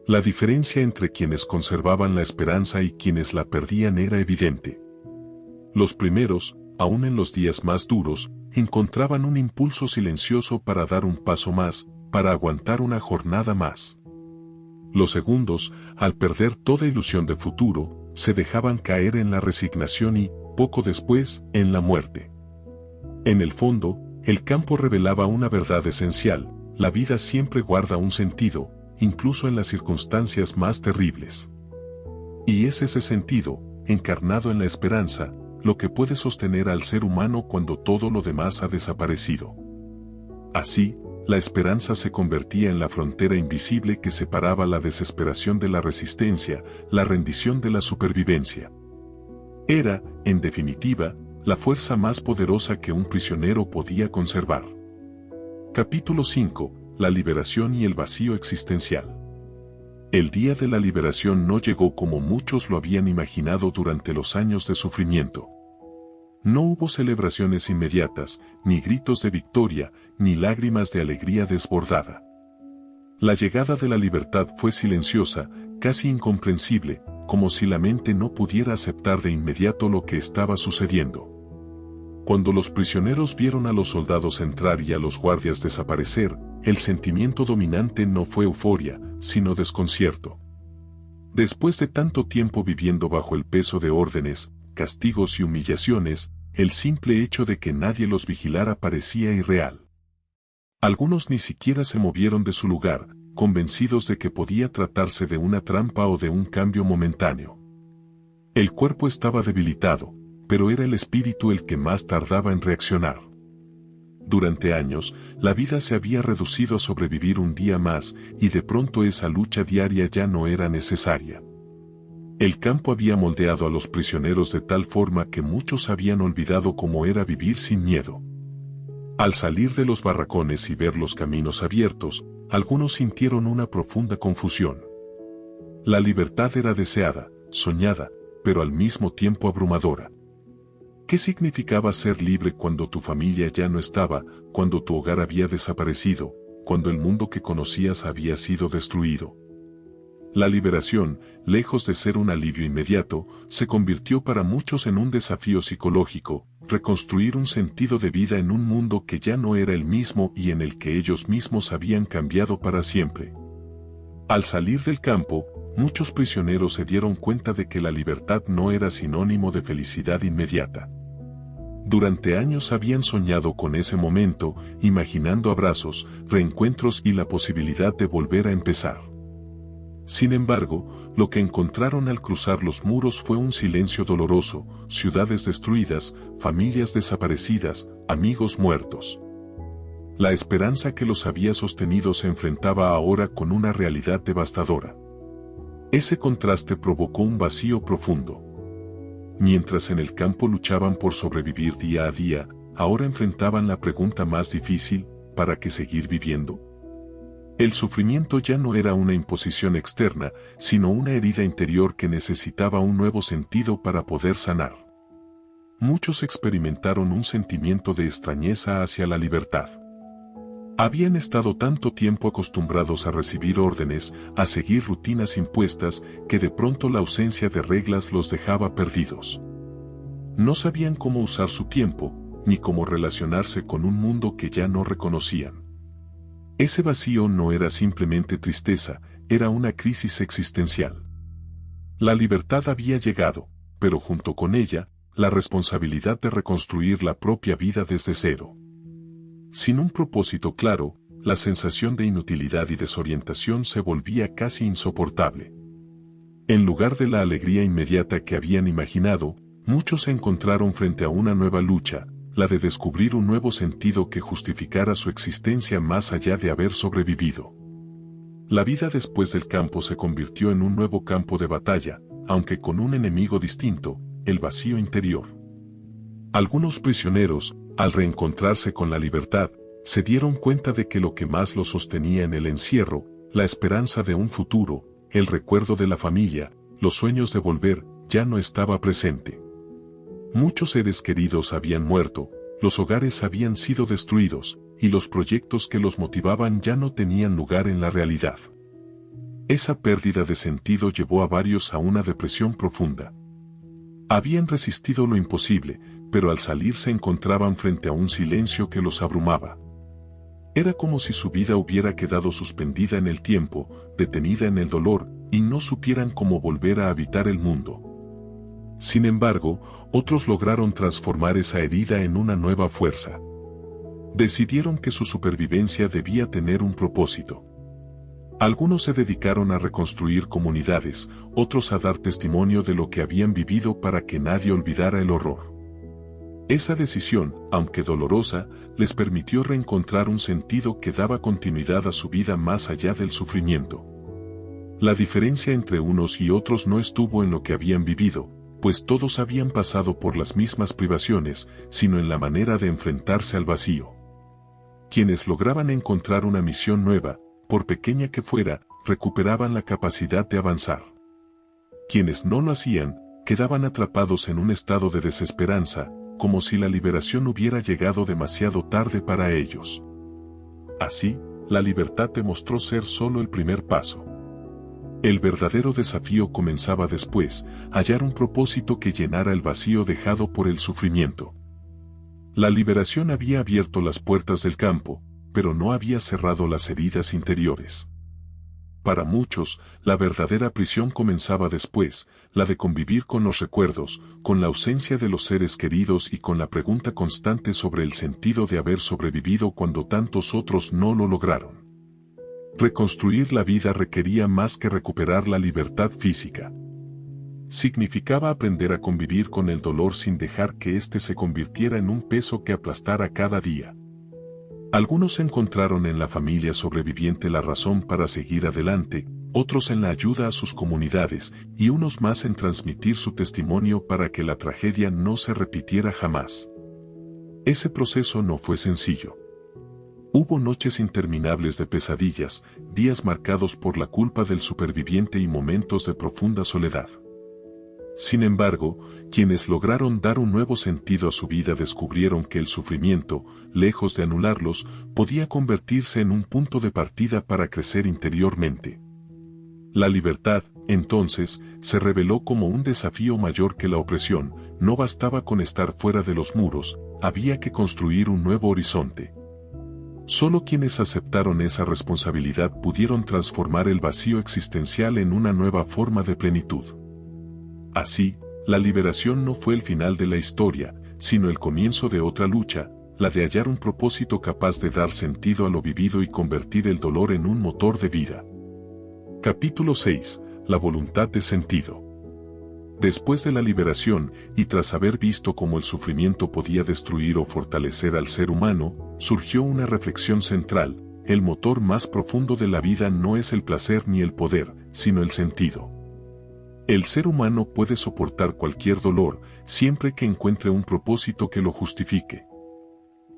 La diferencia entre quienes conservaban la esperanza y quienes la perdían era evidente. Los primeros, aun en los días más duros, encontraban un impulso silencioso para dar un paso más, para aguantar una jornada más. Los segundos, al perder toda ilusión de futuro, se dejaban caer en la resignación y, poco después, en la muerte. En el fondo, el campo revelaba una verdad esencial: la vida siempre guarda un sentido, incluso en las circunstancias más terribles. Y es ese sentido, encarnado en la esperanza, lo que puede sostener al ser humano cuando todo lo demás ha desaparecido. Así, la esperanza se convertía en la frontera invisible que separaba la desesperación de la resistencia, la rendición de la supervivencia. Era, en definitiva, la fuerza más poderosa que un prisionero podía conservar. Capítulo 5. La liberación y el vacío existencial. El día de la liberación no llegó como muchos lo habían imaginado durante los años de sufrimiento. No hubo celebraciones inmediatas, ni gritos de victoria, ni lágrimas de alegría desbordada. La llegada de la libertad fue silenciosa, casi incomprensible, como si la mente no pudiera aceptar de inmediato lo que estaba sucediendo. Cuando los prisioneros vieron a los soldados entrar y a los guardias desaparecer, el sentimiento dominante no fue euforia, sino desconcierto. Después de tanto tiempo viviendo bajo el peso de órdenes, castigos y humillaciones, el simple hecho de que nadie los vigilara parecía irreal. Algunos ni siquiera se movieron de su lugar, convencidos de que podía tratarse de una trampa o de un cambio momentáneo. El cuerpo estaba debilitado, pero era el espíritu el que más tardaba en reaccionar. Durante años, la vida se había reducido a sobrevivir un día más, y de pronto esa lucha diaria ya no era necesaria. El campo había moldeado a los prisioneros de tal forma que muchos habían olvidado cómo era vivir sin miedo. Al salir de los barracones y ver los caminos abiertos, algunos sintieron una profunda confusión. La libertad era deseada, soñada, pero al mismo tiempo abrumadora. ¿Qué significaba ser libre cuando tu familia ya no estaba, cuando tu hogar había desaparecido, cuando el mundo que conocías había sido destruido? La liberación, lejos de ser un alivio inmediato, se convirtió para muchos en un desafío psicológico: reconstruir un sentido de vida en un mundo que ya no era el mismo y en el que ellos mismos habían cambiado para siempre. Al salir del campo, muchos prisioneros se dieron cuenta de que la libertad no era sinónimo de felicidad inmediata. Durante años habían soñado con ese momento, imaginando abrazos, reencuentros y la posibilidad de volver a empezar. Sin embargo, lo que encontraron al cruzar los muros fue un silencio doloroso: ciudades destruidas, familias desaparecidas, amigos muertos. La esperanza que los había sostenido se enfrentaba ahora con una realidad devastadora. Ese contraste provocó un vacío profundo. Mientras en el campo luchaban por sobrevivir día a día, ahora enfrentaban la pregunta más difícil: ¿para qué seguir viviendo? El sufrimiento ya no era una imposición externa, sino una herida interior que necesitaba un nuevo sentido para poder sanar. Muchos experimentaron un sentimiento de extrañeza hacia la libertad. Habían estado tanto tiempo acostumbrados a recibir órdenes, a seguir rutinas impuestas, que de pronto la ausencia de reglas los dejaba perdidos. No sabían cómo usar su tiempo, ni cómo relacionarse con un mundo que ya no reconocían. Ese vacío no era simplemente tristeza, era una crisis existencial. La libertad había llegado, pero junto con ella, la responsabilidad de reconstruir la propia vida desde cero. Sin un propósito claro, la sensación de inutilidad y desorientación se volvía casi insoportable. En lugar de la alegría inmediata que habían imaginado, muchos se encontraron frente a una nueva lucha: la de descubrir un nuevo sentido que justificara su existencia más allá de haber sobrevivido. La vida después del campo se convirtió en un nuevo campo de batalla, aunque con un enemigo distinto: el vacío interior. Algunos prisioneros, al reencontrarse con la libertad, se dieron cuenta de que lo que más los sostenía en el encierro, la esperanza de un futuro, el recuerdo de la familia, los sueños de volver, ya no estaba presente. Muchos seres queridos habían muerto, los hogares habían sido destruidos, y los proyectos que los motivaban ya no tenían lugar en la realidad. Esa pérdida de sentido llevó a varios a una depresión profunda. Habían resistido lo imposible, pero al salir se encontraban frente a un silencio que los abrumaba. Era como si su vida hubiera quedado suspendida en el tiempo, detenida en el dolor, y no supieran cómo volver a habitar el mundo. Sin embargo, otros lograron transformar esa herida en una nueva fuerza. Decidieron que su supervivencia debía tener un propósito. Algunos se dedicaron a reconstruir comunidades, otros a dar testimonio de lo que habían vivido para que nadie olvidara el horror. Esa decisión, aunque dolorosa, les permitió reencontrar un sentido que daba continuidad a su vida más allá del sufrimiento. La diferencia entre unos y otros no estuvo en lo que habían vivido, pues todos habían pasado por las mismas privaciones, sino en la manera de enfrentarse al vacío. Quienes lograban encontrar una misión nueva, por pequeña que fuera, recuperaban la capacidad de avanzar. Quienes no lo hacían, quedaban atrapados en un estado de desesperanza, como si la liberación hubiera llegado demasiado tarde para ellos. Así, la libertad demostró ser solo el primer paso. El verdadero desafío comenzaba después, hallar un propósito que llenara el vacío dejado por el sufrimiento. La liberación había abierto las puertas del campo, pero no había cerrado las heridas interiores. Para muchos, la verdadera prisión comenzaba después, la de convivir con los recuerdos, con la ausencia de los seres queridos y con la pregunta constante sobre el sentido de haber sobrevivido cuando tantos otros no lo lograron. Reconstruir la vida requería más que recuperar la libertad física. Significaba aprender a convivir con el dolor sin dejar que éste se convirtiera en un peso que aplastara cada día. Algunos encontraron en la familia sobreviviente la razón para seguir adelante, otros en la ayuda a sus comunidades, y unos más en transmitir su testimonio para que la tragedia no se repitiera jamás. Ese proceso no fue sencillo. Hubo noches interminables de pesadillas, días marcados por la culpa del superviviente y momentos de profunda soledad. Sin embargo, quienes lograron dar un nuevo sentido a su vida descubrieron que el sufrimiento, lejos de anularlos, podía convertirse en un punto de partida para crecer interiormente. La libertad, entonces, se reveló como un desafío mayor que la opresión. No bastaba con estar fuera de los muros, había que construir un nuevo horizonte. Solo quienes aceptaron esa responsabilidad pudieron transformar el vacío existencial en una nueva forma de plenitud. Así, la liberación no fue el final de la historia, sino el comienzo de otra lucha, la de hallar un propósito capaz de dar sentido a lo vivido y convertir el dolor en un motor de vida. Capítulo 6. La voluntad de sentido. Después de la liberación, y tras haber visto cómo el sufrimiento podía destruir o fortalecer al ser humano, surgió una reflexión central: el motor más profundo de la vida no es el placer ni el poder, sino el sentido. El ser humano puede soportar cualquier dolor, siempre que encuentre un propósito que lo justifique.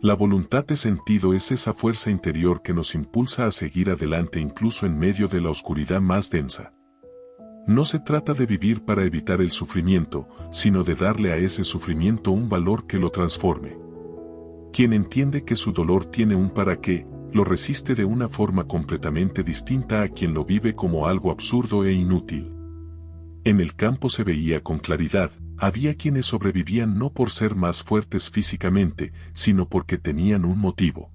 La voluntad de sentido es esa fuerza interior que nos impulsa a seguir adelante incluso en medio de la oscuridad más densa. No se trata de vivir para evitar el sufrimiento, sino de darle a ese sufrimiento un valor que lo transforme. Quien entiende que su dolor tiene un para qué, lo resiste de una forma completamente distinta a quien lo vive como algo absurdo e inútil. En el campo se veía con claridad, había quienes sobrevivían no por ser más fuertes físicamente, sino porque tenían un motivo.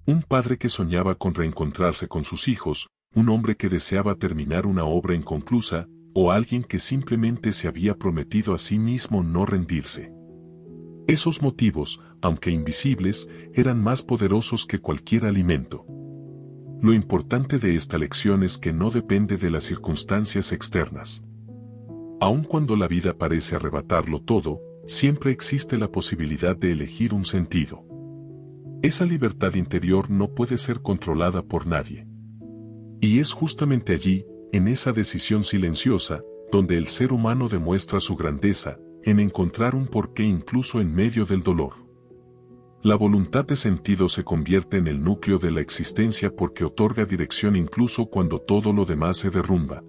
Un padre que soñaba con reencontrarse con sus hijos, un hombre que deseaba terminar una obra inconclusa, o alguien que simplemente se había prometido a sí mismo no rendirse. Esos motivos, aunque invisibles, eran más poderosos que cualquier alimento. Lo importante de esta lección es que no depende de las circunstancias externas. Aun cuando la vida parece arrebatarlo todo, siempre existe la posibilidad de elegir un sentido. Esa libertad interior no puede ser controlada por nadie. Y es justamente allí, en esa decisión silenciosa, donde el ser humano demuestra su grandeza, en encontrar un porqué incluso en medio del dolor. La voluntad de sentido se convierte en el núcleo de la existencia porque otorga dirección incluso cuando todo lo demás se derrumba.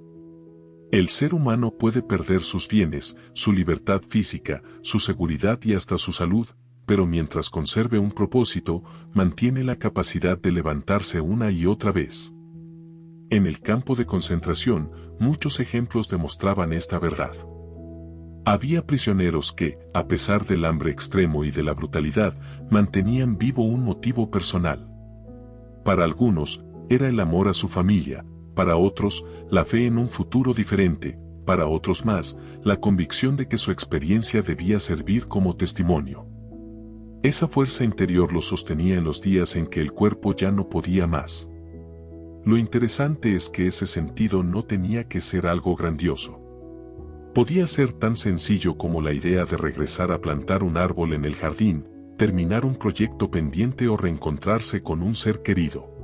El ser humano puede perder sus bienes, su libertad física, su seguridad y hasta su salud, pero mientras conserve un propósito, mantiene la capacidad de levantarse una y otra vez. En el campo de concentración, muchos ejemplos demostraban esta verdad. Había prisioneros que, a pesar del hambre extremo y de la brutalidad, mantenían vivo un motivo personal. Para algunos, era el amor a su familia, para otros, la fe en un futuro diferente, para otros más, la convicción de que su experiencia debía servir como testimonio. Esa fuerza interior los sostenía en los días en que el cuerpo ya no podía más. Lo interesante es que ese sentido no tenía que ser algo grandioso. Podía ser tan sencillo como la idea de regresar a plantar un árbol en el jardín, terminar un proyecto pendiente o reencontrarse con un ser querido.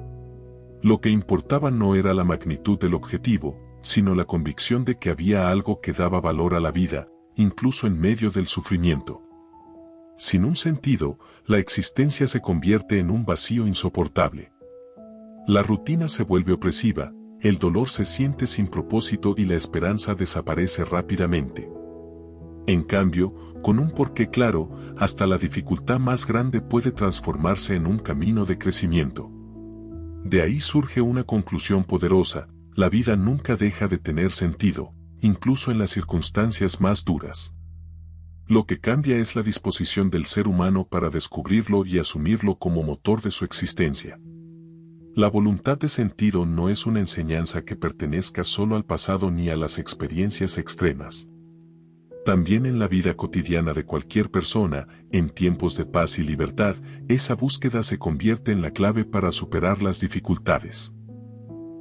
Lo que importaba no era la magnitud del objetivo, sino la convicción de que había algo que daba valor a la vida, incluso en medio del sufrimiento. Sin un sentido, la existencia se convierte en un vacío insoportable. La rutina se vuelve opresiva, el dolor se siente sin propósito y la esperanza desaparece rápidamente. En cambio, con un porqué claro, hasta la dificultad más grande puede transformarse en un camino de crecimiento. De ahí surge una conclusión poderosa: la vida nunca deja de tener sentido, incluso en las circunstancias más duras. Lo que cambia es la disposición del ser humano para descubrirlo y asumirlo como motor de su existencia. La voluntad de sentido no es una enseñanza que pertenezca solo al pasado ni a las experiencias extremas. También en la vida cotidiana de cualquier persona, en tiempos de paz y libertad, esa búsqueda se convierte en la clave para superar las dificultades.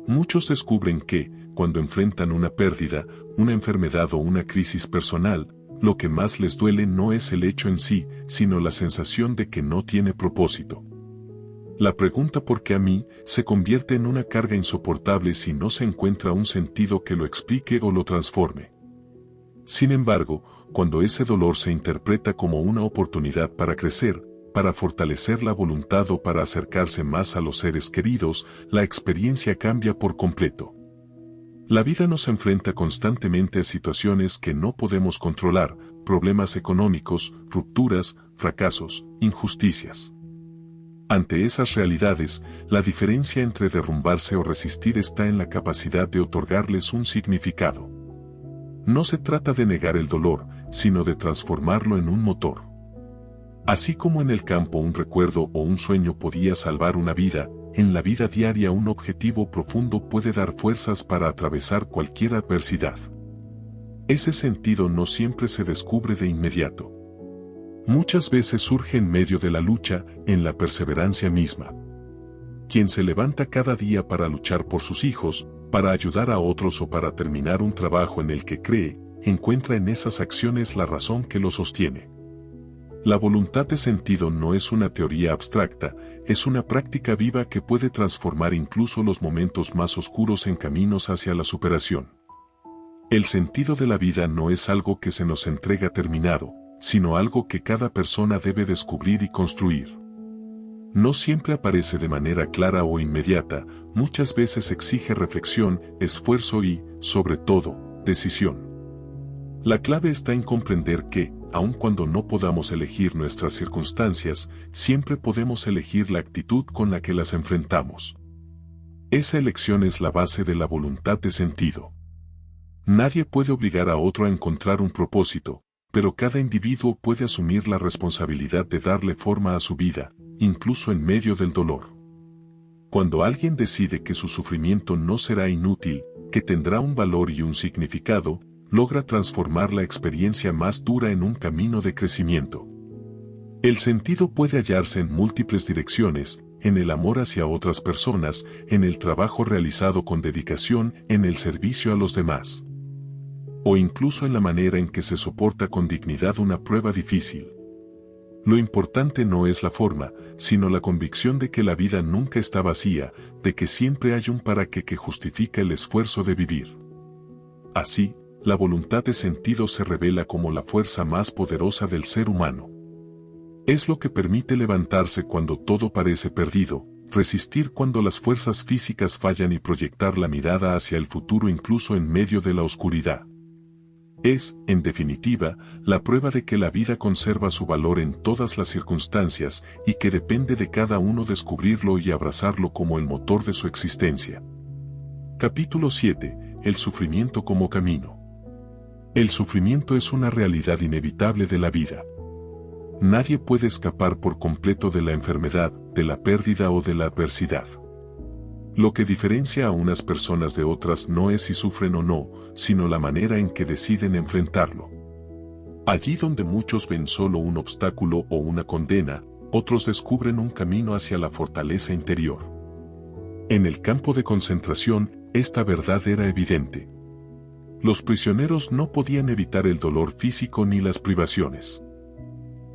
Muchos descubren que, cuando enfrentan una pérdida, una enfermedad o una crisis personal, lo que más les duele no es el hecho en sí, sino la sensación de que no tiene propósito. La pregunta ¿por qué a mí? Se convierte en una carga insoportable si no se encuentra un sentido que lo explique o lo transforme. Sin embargo, cuando ese dolor se interpreta como una oportunidad para crecer, para fortalecer la voluntad o para acercarse más a los seres queridos, la experiencia cambia por completo. La vida nos enfrenta constantemente a situaciones que no podemos controlar, problemas económicos, rupturas, fracasos, injusticias. Ante esas realidades, la diferencia entre derrumbarse o resistir está en la capacidad de otorgarles un significado. No se trata de negar el dolor, sino de transformarlo en un motor. Así como en el campo un recuerdo o un sueño podía salvar una vida, en la vida diaria un objetivo profundo puede dar fuerzas para atravesar cualquier adversidad. Ese sentido no siempre se descubre de inmediato. Muchas veces surge en medio de la lucha, en la perseverancia misma. Quien se levanta cada día para luchar por sus hijos, para ayudar a otros o para terminar un trabajo en el que cree, encuentra en esas acciones la razón que lo sostiene. La voluntad de sentido no es una teoría abstracta, es una práctica viva que puede transformar incluso los momentos más oscuros en caminos hacia la superación. El sentido de la vida no es algo que se nos entrega terminado, sino algo que cada persona debe descubrir y construir. No siempre aparece de manera clara o inmediata, muchas veces exige reflexión, esfuerzo y, sobre todo, decisión. La clave está en comprender que, aun cuando no podamos elegir nuestras circunstancias, siempre podemos elegir la actitud con la que las enfrentamos. Esa elección es la base de la voluntad de sentido. Nadie puede obligar a otro a encontrar un propósito, pero cada individuo puede asumir la responsabilidad de darle forma a su vida, incluso en medio del dolor. Cuando alguien decide que su sufrimiento no será inútil, que tendrá un valor y un significado, logra transformar la experiencia más dura en un camino de crecimiento. El sentido puede hallarse en múltiples direcciones, en el amor hacia otras personas, en el trabajo realizado con dedicación, en el servicio a los demás. O incluso en la manera en que se soporta con dignidad una prueba difícil. Lo importante no es la forma, sino la convicción de que la vida nunca está vacía, de que siempre hay un para qué que justifica el esfuerzo de vivir. Así, la voluntad de sentido se revela como la fuerza más poderosa del ser humano. Es lo que permite levantarse cuando todo parece perdido, resistir cuando las fuerzas físicas fallan y proyectar la mirada hacia el futuro incluso en medio de la oscuridad. Es, en definitiva, la prueba de que la vida conserva su valor en todas las circunstancias y que depende de cada uno descubrirlo y abrazarlo como el motor de su existencia. Capítulo 7. El sufrimiento como camino. El sufrimiento es una realidad inevitable de la vida. Nadie puede escapar por completo de la enfermedad, de la pérdida o de la adversidad. Lo que diferencia a unas personas de otras no es si sufren o no, sino la manera en que deciden enfrentarlo. Allí donde muchos ven solo un obstáculo o una condena, otros descubren un camino hacia la fortaleza interior. En el campo de concentración, esta verdad era evidente. Los prisioneros no podían evitar el dolor físico ni las privaciones.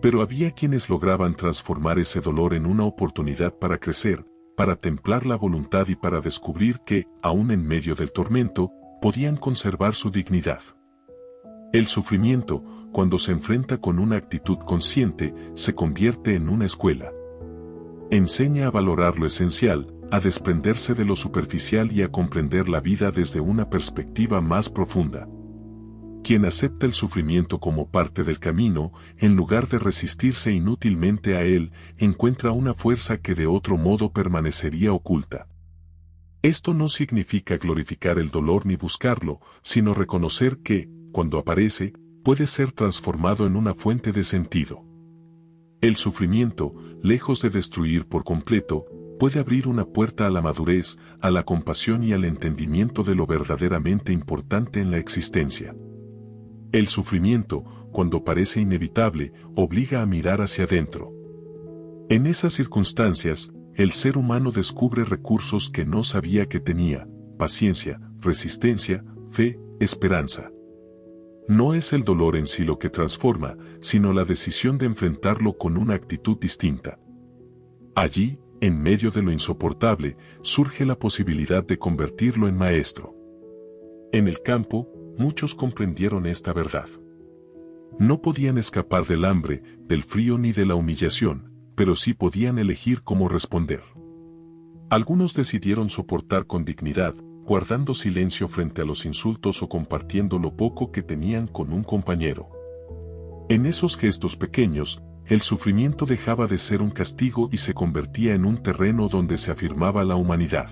Pero había quienes lograban transformar ese dolor en una oportunidad para crecer, para templar la voluntad y para descubrir que, aún en medio del tormento, podían conservar su dignidad. El sufrimiento, cuando se enfrenta con una actitud consciente, se convierte en una escuela. Enseña a valorar lo esencial, a desprenderse de lo superficial y a comprender la vida desde una perspectiva más profunda. Quien acepta el sufrimiento como parte del camino, en lugar de resistirse inútilmente a él, encuentra una fuerza que de otro modo permanecería oculta. Esto no significa glorificar el dolor ni buscarlo, sino reconocer que, cuando aparece, puede ser transformado en una fuente de sentido. El sufrimiento, lejos de destruir por completo, puede abrir una puerta a la madurez, a la compasión y al entendimiento de lo verdaderamente importante en la existencia. El sufrimiento, cuando parece inevitable, obliga a mirar hacia adentro. En esas circunstancias, el ser humano descubre recursos que no sabía que tenía: paciencia, resistencia, fe, esperanza. No es el dolor en sí lo que transforma, sino la decisión de enfrentarlo con una actitud distinta. Allí, en medio de lo insoportable, surge la posibilidad de convertirlo en maestro. En el campo, muchos comprendieron esta verdad. No podían escapar del hambre, del frío ni de la humillación, pero sí podían elegir cómo responder. Algunos decidieron soportar con dignidad, guardando silencio frente a los insultos o compartiendo lo poco que tenían con un compañero. En esos gestos pequeños, el sufrimiento dejaba de ser un castigo y se convertía en un terreno donde se afirmaba la humanidad.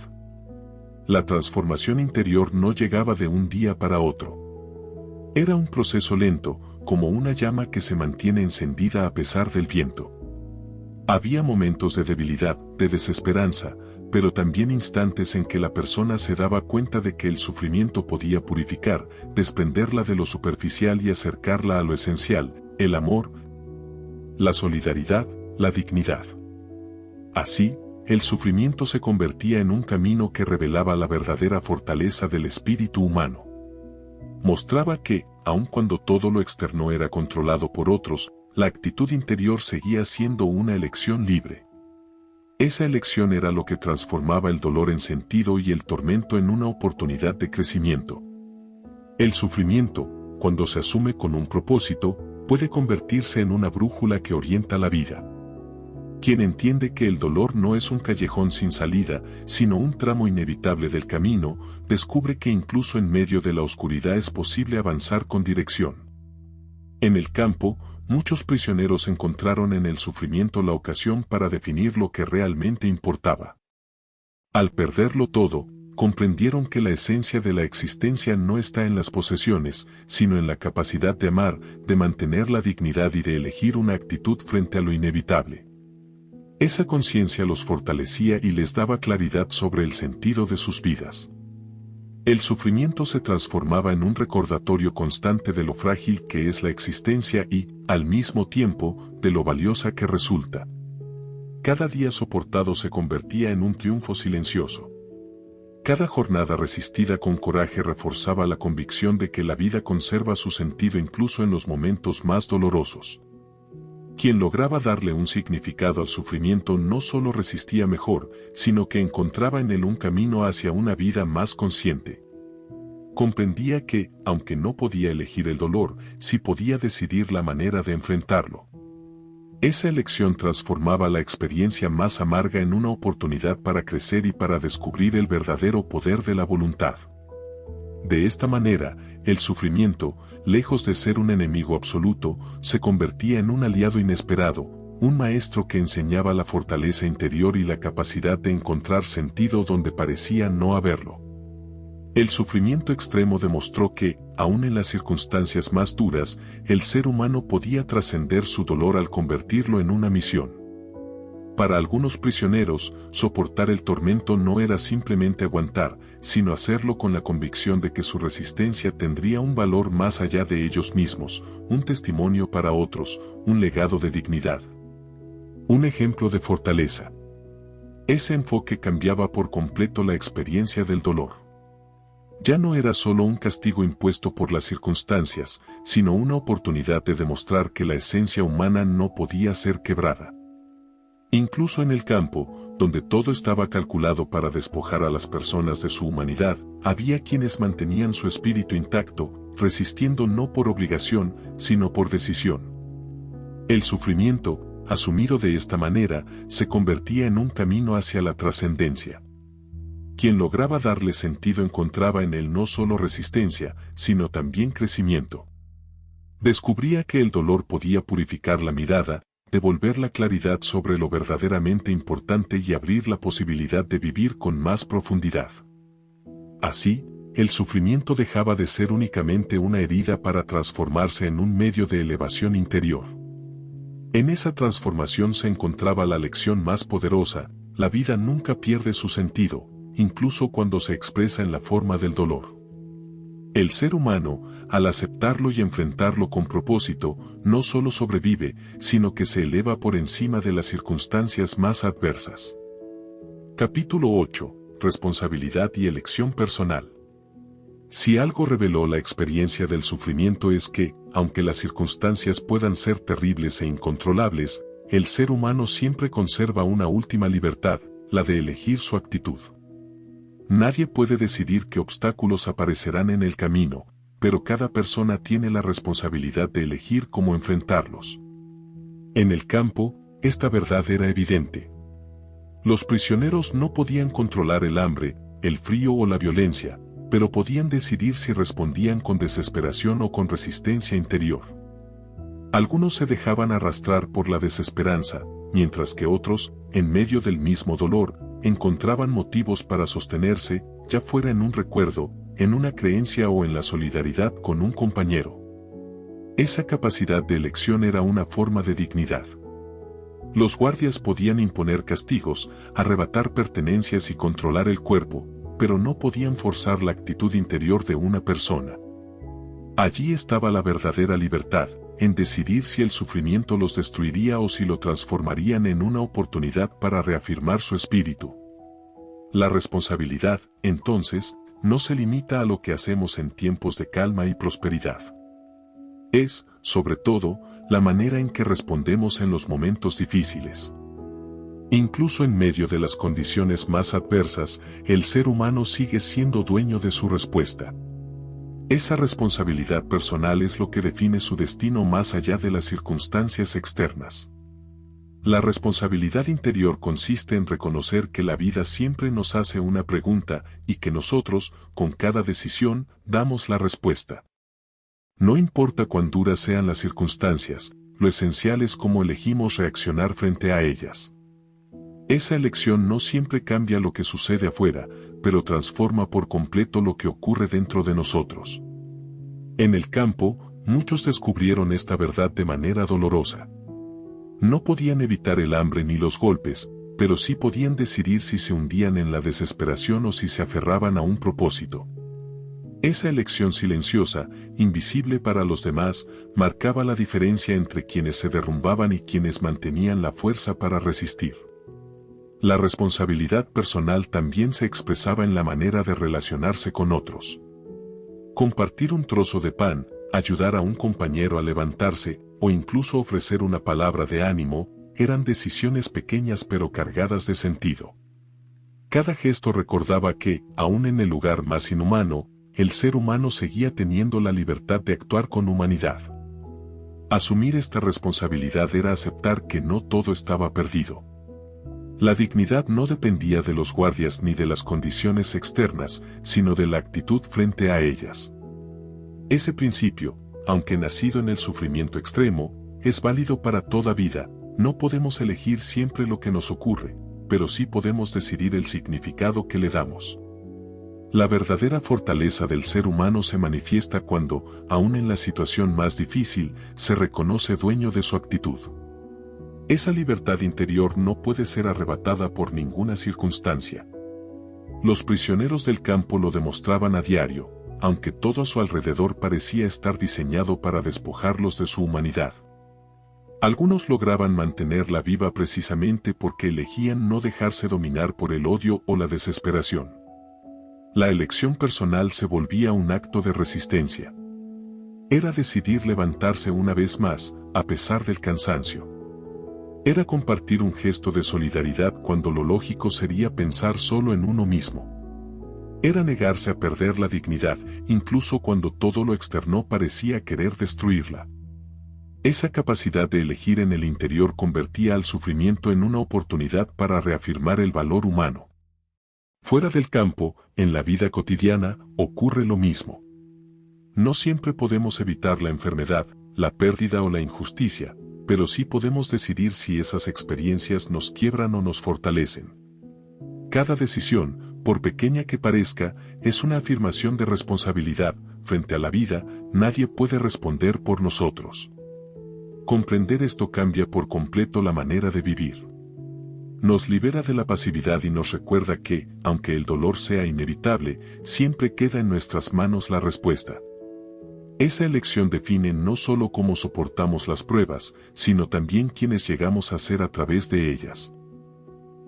La transformación interior no llegaba de un día para otro. Era un proceso lento, como una llama que se mantiene encendida a pesar del viento. Había momentos de debilidad, de desesperanza, pero también instantes en que la persona se daba cuenta de que el sufrimiento podía purificar, desprenderla de lo superficial y acercarla a lo esencial: el amor, la solidaridad, la dignidad. Así, el sufrimiento se convertía en un camino que revelaba la verdadera fortaleza del espíritu humano. Mostraba que, aun cuando todo lo externo era controlado por otros, la actitud interior seguía siendo una elección libre. Esa elección era lo que transformaba el dolor en sentido y el tormento en una oportunidad de crecimiento. El sufrimiento, cuando se asume con un propósito, puede convertirse en una brújula que orienta la vida. Quien entiende que el dolor no es un callejón sin salida, sino un tramo inevitable del camino, descubre que incluso en medio de la oscuridad es posible avanzar con dirección. En el campo, muchos prisioneros encontraron en el sufrimiento la ocasión para definir lo que realmente importaba. Al perderlo todo, comprendieron que la esencia de la existencia no está en las posesiones, sino en la capacidad de amar, de mantener la dignidad y de elegir una actitud frente a lo inevitable. Esa conciencia los fortalecía y les daba claridad sobre el sentido de sus vidas. El sufrimiento se transformaba en un recordatorio constante de lo frágil que es la existencia y, al mismo tiempo, de lo valiosa que resulta. Cada día soportado se convertía en un triunfo silencioso. Cada jornada resistida con coraje reforzaba la convicción de que la vida conserva su sentido incluso en los momentos más dolorosos. Quien lograba darle un significado al sufrimiento no solo resistía mejor, sino que encontraba en él un camino hacia una vida más consciente. Comprendía que, aunque no podía elegir el dolor, sí podía decidir la manera de enfrentarlo. Esa elección transformaba la experiencia más amarga en una oportunidad para crecer y para descubrir el verdadero poder de la voluntad. De esta manera, el sufrimiento, lejos de ser un enemigo absoluto, se convertía en un aliado inesperado, un maestro que enseñaba la fortaleza interior y la capacidad de encontrar sentido donde parecía no haberlo. El sufrimiento extremo demostró que, aun en las circunstancias más duras, el ser humano podía trascender su dolor al convertirlo en una misión. Para algunos prisioneros, soportar el tormento no era simplemente aguantar, sino hacerlo con la convicción de que su resistencia tendría un valor más allá de ellos mismos, un testimonio para otros, un legado de dignidad. Un ejemplo de fortaleza. Ese enfoque cambiaba por completo la experiencia del dolor. Ya no era solo un castigo impuesto por las circunstancias, sino una oportunidad de demostrar que la esencia humana no podía ser quebrada. Incluso en el campo, donde todo estaba calculado para despojar a las personas de su humanidad, había quienes mantenían su espíritu intacto, resistiendo no por obligación, sino por decisión. El sufrimiento, asumido de esta manera, se convertía en un camino hacia la trascendencia. Quien lograba darle sentido encontraba en él no solo resistencia, sino también crecimiento. Descubría que el dolor podía purificar la mirada, devolver la claridad sobre lo verdaderamente importante y abrir la posibilidad de vivir con más profundidad. Así, el sufrimiento dejaba de ser únicamente una herida para transformarse en un medio de elevación interior. En esa transformación se encontraba la lección más poderosa: la vida nunca pierde su sentido, incluso cuando se expresa en la forma del dolor. El ser humano, al aceptarlo y enfrentarlo con propósito, no solo sobrevive, sino que se eleva por encima de las circunstancias más adversas. Capítulo 8. Responsabilidad y elección personal. Si algo reveló la experiencia del sufrimiento es que, aunque las circunstancias puedan ser terribles e incontrolables, el ser humano siempre conserva una última libertad, la de elegir su actitud. Nadie puede decidir qué obstáculos aparecerán en el camino, pero cada persona tiene la responsabilidad de elegir cómo enfrentarlos. En el campo, esta verdad era evidente. Los prisioneros no podían controlar el hambre, el frío o la violencia, pero podían decidir si respondían con desesperación o con resistencia interior. Algunos se dejaban arrastrar por la desesperanza, mientras que otros, en medio del mismo dolor, encontraban motivos para sostenerse, ya fuera en un recuerdo, en una creencia o en la solidaridad con un compañero. Esa capacidad de elección era una forma de dignidad. Los guardias podían imponer castigos, arrebatar pertenencias y controlar el cuerpo, pero no podían forzar la actitud interior de una persona. Allí estaba la verdadera libertad, en decidir si el sufrimiento los destruiría o si lo transformarían en una oportunidad para reafirmar su espíritu. La responsabilidad, entonces, no se limita a lo que hacemos en tiempos de calma y prosperidad. Es, sobre todo, la manera en que respondemos en los momentos difíciles. Incluso en medio de las condiciones más adversas, el ser humano sigue siendo dueño de su respuesta. Esa responsabilidad personal es lo que define su destino más allá de las circunstancias externas. La responsabilidad interior consiste en reconocer que la vida siempre nos hace una pregunta y que nosotros, con cada decisión, damos la respuesta. No importa cuán duras sean las circunstancias, lo esencial es cómo elegimos reaccionar frente a ellas. Esa elección no siempre cambia lo que sucede afuera, pero transforma por completo lo que ocurre dentro de nosotros. En el campo, muchos descubrieron esta verdad de manera dolorosa. No podían evitar el hambre ni los golpes, pero sí podían decidir si se hundían en la desesperación o si se aferraban a un propósito. Esa elección silenciosa, invisible para los demás, marcaba la diferencia entre quienes se derrumbaban y quienes mantenían la fuerza para resistir. La responsabilidad personal también se expresaba en la manera de relacionarse con otros. Compartir un trozo de pan, ayudar a un compañero a levantarse, o incluso ofrecer una palabra de ánimo, eran decisiones pequeñas pero cargadas de sentido. Cada gesto recordaba que, aun en el lugar más inhumano, el ser humano seguía teniendo la libertad de actuar con humanidad. Asumir esta responsabilidad era aceptar que no todo estaba perdido. La dignidad no dependía de los guardias ni de las condiciones externas, sino de la actitud frente a ellas. Ese principio, aunque nacido en el sufrimiento extremo, es válido para toda vida. No podemos elegir siempre lo que nos ocurre, pero sí podemos decidir el significado que le damos. La verdadera fortaleza del ser humano se manifiesta cuando, aun en la situación más difícil, se reconoce dueño de su actitud. Esa libertad interior no puede ser arrebatada por ninguna circunstancia. Los prisioneros del campo lo demostraban a diario, aunque todo a su alrededor parecía estar diseñado para despojarlos de su humanidad. Algunos lograban mantenerla viva precisamente porque elegían no dejarse dominar por el odio o la desesperación. La elección personal se volvía un acto de resistencia. Era decidir levantarse una vez más, a pesar del cansancio. Era compartir un gesto de solidaridad cuando lo lógico sería pensar solo en uno mismo. Era negarse a perder la dignidad, incluso cuando todo lo externo parecía querer destruirla. Esa capacidad de elegir en el interior convertía al sufrimiento en una oportunidad para reafirmar el valor humano. Fuera del campo, en la vida cotidiana, ocurre lo mismo. No siempre podemos evitar la enfermedad, la pérdida o la injusticia, pero sí podemos decidir si esas experiencias nos quiebran o nos fortalecen. Cada decisión, por pequeña que parezca, es una afirmación de responsabilidad. Frente a la vida, nadie puede responder por nosotros. Comprender esto cambia por completo la manera de vivir. Nos libera de la pasividad y nos recuerda que, aunque el dolor sea inevitable, siempre queda en nuestras manos la respuesta. Esa elección define no solo cómo soportamos las pruebas, sino también quiénes llegamos a ser a través de ellas.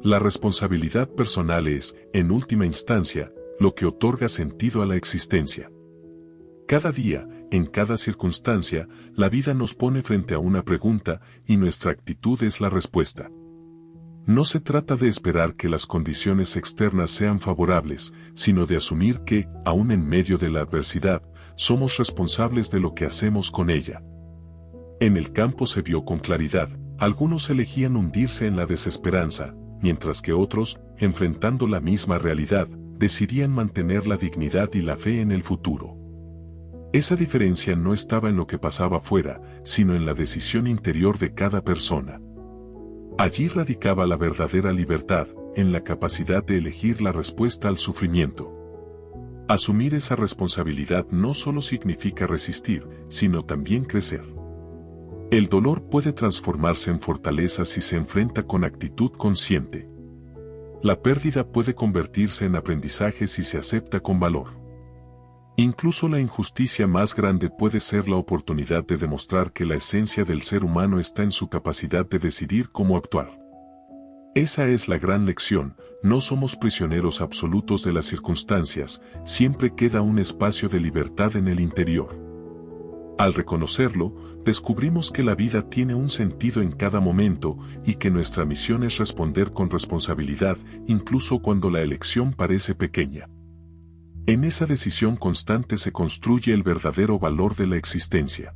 La responsabilidad personal es, en última instancia, lo que otorga sentido a la existencia. Cada día, en cada circunstancia, la vida nos pone frente a una pregunta y nuestra actitud es la respuesta. No se trata de esperar que las condiciones externas sean favorables, sino de asumir que, aun en medio de la adversidad, somos responsables de lo que hacemos con ella. En el campo se vio con claridad, algunos elegían hundirse en la desesperanza, mientras que otros, enfrentando la misma realidad, decidían mantener la dignidad y la fe en el futuro. Esa diferencia no estaba en lo que pasaba afuera, sino en la decisión interior de cada persona. Allí radicaba la verdadera libertad, en la capacidad de elegir la respuesta al sufrimiento. Asumir esa responsabilidad no solo significa resistir, sino también crecer. El dolor puede transformarse en fortaleza si se enfrenta con actitud consciente. La pérdida puede convertirse en aprendizaje si se acepta con valor. Incluso la injusticia más grande puede ser la oportunidad de demostrar que la esencia del ser humano está en su capacidad de decidir cómo actuar. Esa es la gran lección, no somos prisioneros absolutos de las circunstancias, siempre queda un espacio de libertad en el interior. Al reconocerlo, descubrimos que la vida tiene un sentido en cada momento y que nuestra misión es responder con responsabilidad, incluso cuando la elección parece pequeña. En esa decisión constante se construye el verdadero valor de la existencia.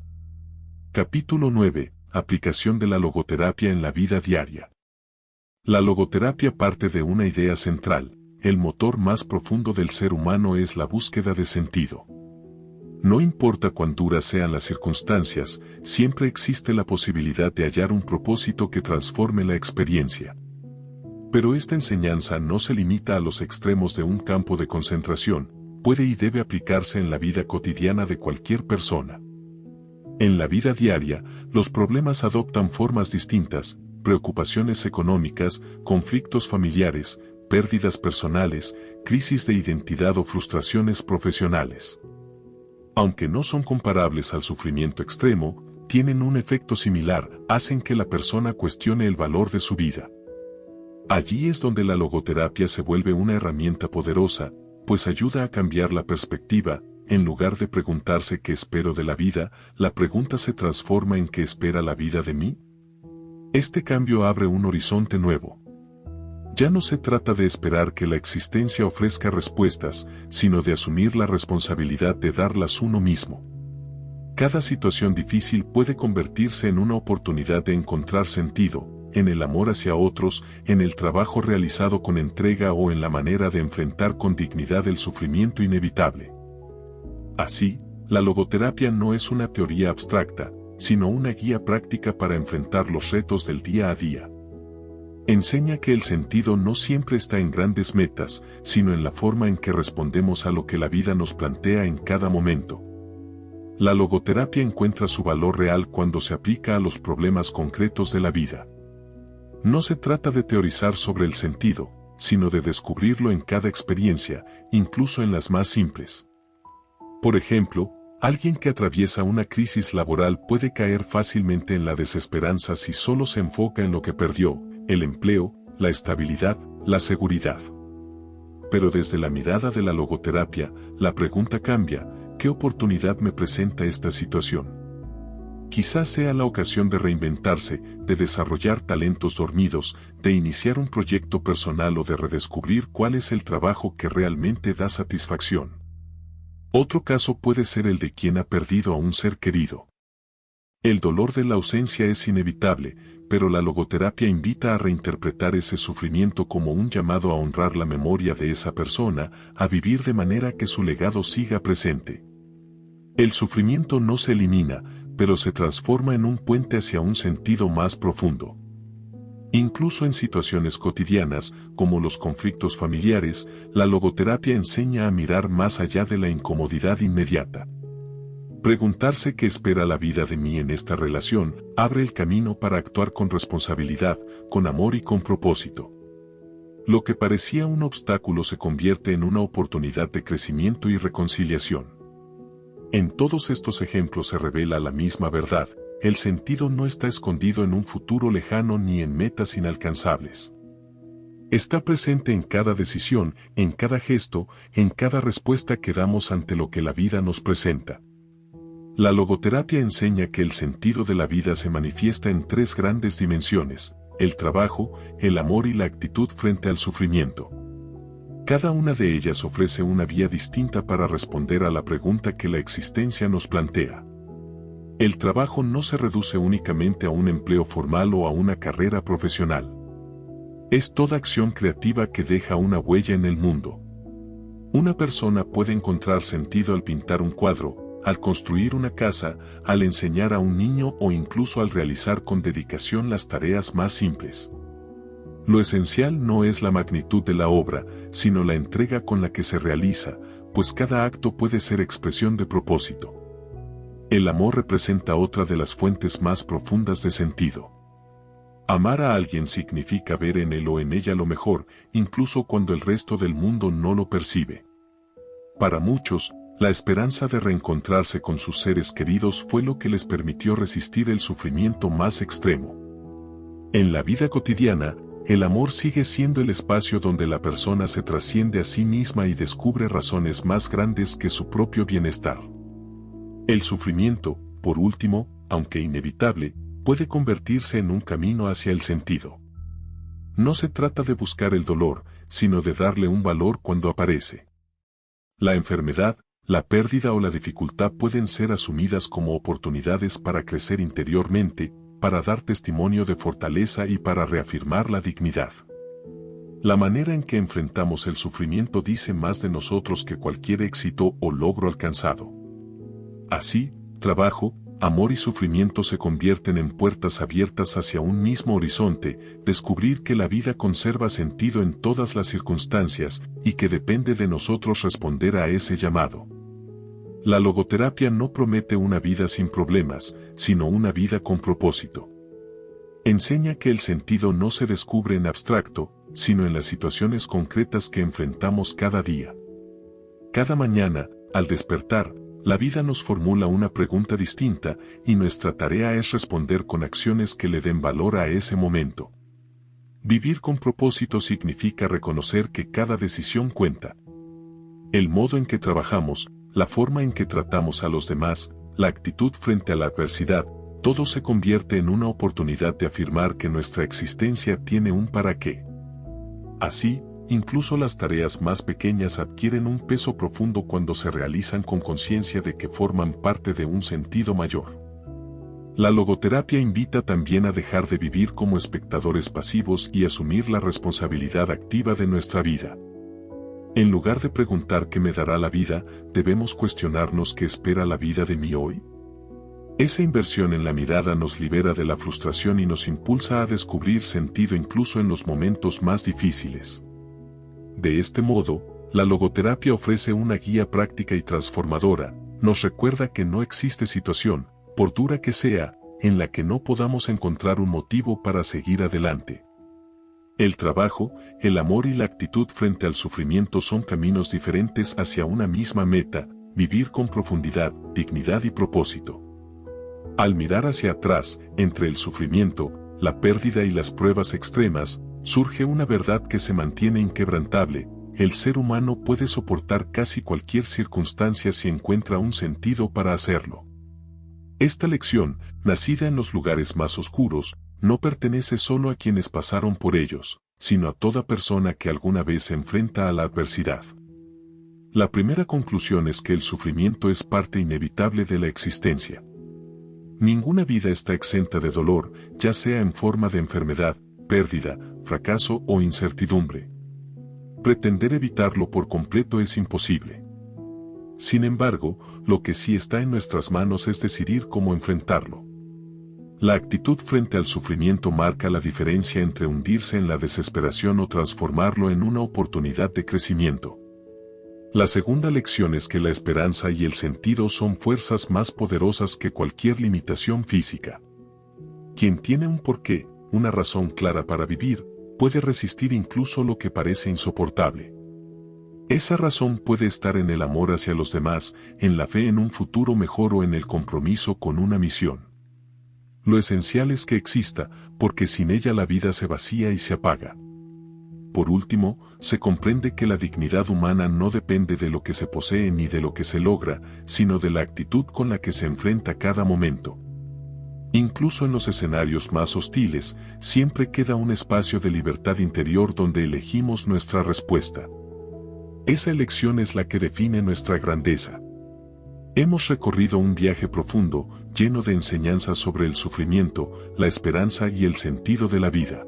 Capítulo 9. Aplicación de la logoterapia en la vida diaria. La logoterapia parte de una idea central: el motor más profundo del ser humano es la búsqueda de sentido. No importa cuán duras sean las circunstancias, siempre existe la posibilidad de hallar un propósito que transforme la experiencia. Pero esta enseñanza no se limita a los extremos de un campo de concentración, puede y debe aplicarse en la vida cotidiana de cualquier persona. En la vida diaria, los problemas adoptan formas distintas: preocupaciones económicas, conflictos familiares, pérdidas personales, crisis de identidad o frustraciones profesionales. Aunque no son comparables al sufrimiento extremo, tienen un efecto similar: hacen que la persona cuestione el valor de su vida. Allí es donde la logoterapia se vuelve una herramienta poderosa, pues ayuda a cambiar la perspectiva. En lugar de preguntarse ¿qué espero de la vida?, la pregunta se transforma en ¿qué espera la vida de mí? Este cambio abre un horizonte nuevo. Ya no se trata de esperar que la existencia ofrezca respuestas, sino de asumir la responsabilidad de darlas uno mismo. Cada situación difícil puede convertirse en una oportunidad de encontrar sentido, en el amor hacia otros, en el trabajo realizado con entrega o en la manera de enfrentar con dignidad el sufrimiento inevitable. Así, la logoterapia no es una teoría abstracta, sino una guía práctica para enfrentar los retos del día a día. Enseña que el sentido no siempre está en grandes metas, sino en la forma en que respondemos a lo que la vida nos plantea en cada momento. La logoterapia encuentra su valor real cuando se aplica a los problemas concretos de la vida. No se trata de teorizar sobre el sentido, sino de descubrirlo en cada experiencia, incluso en las más simples. Por ejemplo, alguien que atraviesa una crisis laboral puede caer fácilmente en la desesperanza si solo se enfoca en lo que perdió, el empleo, la estabilidad, la seguridad. Pero desde la mirada de la logoterapia, la pregunta cambia: ¿qué oportunidad me presenta esta situación? Quizás sea la ocasión de reinventarse, de desarrollar talentos dormidos, de iniciar un proyecto personal o de redescubrir cuál es el trabajo que realmente da satisfacción. Otro caso puede ser el de quien ha perdido a un ser querido. El dolor de la ausencia es inevitable, pero la logoterapia invita a reinterpretar ese sufrimiento como un llamado a honrar la memoria de esa persona, a vivir de manera que su legado siga presente. El sufrimiento no se elimina, pero se transforma en un puente hacia un sentido más profundo. Incluso en situaciones cotidianas, como los conflictos familiares, la logoterapia enseña a mirar más allá de la incomodidad inmediata. Preguntarse qué espera la vida de mí en esta relación abre el camino para actuar con responsabilidad, con amor y con propósito. Lo que parecía un obstáculo se convierte en una oportunidad de crecimiento y reconciliación. En todos estos ejemplos se revela la misma verdad: el sentido no está escondido en un futuro lejano ni en metas inalcanzables. Está presente en cada decisión, en cada gesto, en cada respuesta que damos ante lo que la vida nos presenta. La logoterapia enseña que el sentido de la vida se manifiesta en tres grandes dimensiones: el trabajo, el amor y la actitud frente al sufrimiento. Cada una de ellas ofrece una vía distinta para responder a la pregunta que la existencia nos plantea. El trabajo no se reduce únicamente a un empleo formal o a una carrera profesional. Es toda acción creativa que deja una huella en el mundo. Una persona puede encontrar sentido al pintar un cuadro, al construir una casa, al enseñar a un niño o incluso al realizar con dedicación las tareas más simples. Lo esencial no es la magnitud de la obra, sino la entrega con la que se realiza, pues cada acto puede ser expresión de propósito. El amor representa otra de las fuentes más profundas de sentido. Amar a alguien significa ver en él o en ella lo mejor, incluso cuando el resto del mundo no lo percibe. Para muchos, la esperanza de reencontrarse con sus seres queridos fue lo que les permitió resistir el sufrimiento más extremo. En la vida cotidiana, el amor sigue siendo el espacio donde la persona se trasciende a sí misma y descubre razones más grandes que su propio bienestar. El sufrimiento, por último, aunque inevitable, puede convertirse en un camino hacia el sentido. No se trata de buscar el dolor, sino de darle un valor cuando aparece. La enfermedad, la pérdida o la dificultad pueden ser asumidas como oportunidades para crecer interiormente, para dar testimonio de fortaleza y para reafirmar la dignidad. La manera en que enfrentamos el sufrimiento dice más de nosotros que cualquier éxito o logro alcanzado. Así, trabajo, amor y sufrimiento se convierten en puertas abiertas hacia un mismo horizonte: descubrir que la vida conserva sentido en todas las circunstancias y que depende de nosotros responder a ese llamado. La logoterapia no promete una vida sin problemas, sino una vida con propósito. Enseña que el sentido no se descubre en abstracto, sino en las situaciones concretas que enfrentamos cada día. Cada mañana, al despertar, la vida nos formula una pregunta distinta, y nuestra tarea es responder con acciones que le den valor a ese momento. Vivir con propósito significa reconocer que cada decisión cuenta. El modo en que trabajamos, la forma en que tratamos a los demás, la actitud frente a la adversidad, todo se convierte en una oportunidad de afirmar que nuestra existencia tiene un para qué. Así, incluso las tareas más pequeñas adquieren un peso profundo cuando se realizan con conciencia de que forman parte de un sentido mayor. La logoterapia invita también a dejar de vivir como espectadores pasivos y asumir la responsabilidad activa de nuestra vida. En lugar de preguntar qué me dará la vida, debemos cuestionarnos qué espera la vida de mí hoy. Esa inversión en la mirada nos libera de la frustración y nos impulsa a descubrir sentido incluso en los momentos más difíciles. De este modo, la logoterapia ofrece una guía práctica y transformadora, nos recuerda que no existe situación, por dura que sea, en la que no podamos encontrar un motivo para seguir adelante. El trabajo, el amor y la actitud frente al sufrimiento son caminos diferentes hacia una misma meta, vivir con profundidad, dignidad y propósito. Al mirar hacia atrás, entre el sufrimiento, la pérdida y las pruebas extremas, surge una verdad que se mantiene inquebrantable: el ser humano puede soportar casi cualquier circunstancia si encuentra un sentido para hacerlo. Esta lección, nacida en los lugares más oscuros, no pertenece solo a quienes pasaron por ellos, sino a toda persona que alguna vez se enfrenta a la adversidad. La primera conclusión es que el sufrimiento es parte inevitable de la existencia. Ninguna vida está exenta de dolor, ya sea en forma de enfermedad, pérdida, fracaso o incertidumbre. Pretender evitarlo por completo es imposible. Sin embargo, lo que sí está en nuestras manos es decidir cómo enfrentarlo. La actitud frente al sufrimiento marca la diferencia entre hundirse en la desesperación o transformarlo en una oportunidad de crecimiento. La segunda lección es que la esperanza y el sentido son fuerzas más poderosas que cualquier limitación física. Quien tiene un porqué, una razón clara para vivir, puede resistir incluso lo que parece insoportable. Esa razón puede estar en el amor hacia los demás, en la fe en un futuro mejor o en el compromiso con una misión. Lo esencial es que exista, porque sin ella la vida se vacía y se apaga. Por último, se comprende que la dignidad humana no depende de lo que se posee ni de lo que se logra, sino de la actitud con la que se enfrenta cada momento. Incluso en los escenarios más hostiles, siempre queda un espacio de libertad interior donde elegimos nuestra respuesta. Esa elección es la que define nuestra grandeza. Hemos recorrido un viaje profundo, lleno de enseñanzas sobre el sufrimiento, la esperanza y el sentido de la vida.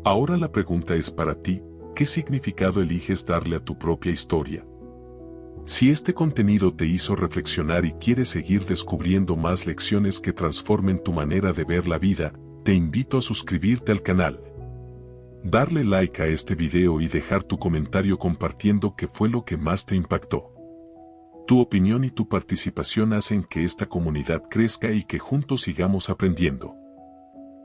Ahora la pregunta es para ti: ¿qué significado eliges darle a tu propia historia? Si este contenido te hizo reflexionar y quieres seguir descubriendo más lecciones que transformen tu manera de ver la vida, te invito a suscribirte al canal, darle like a este video y dejar tu comentario compartiendo qué fue lo que más te impactó. Tu opinión y tu participación hacen que esta comunidad crezca y que juntos sigamos aprendiendo.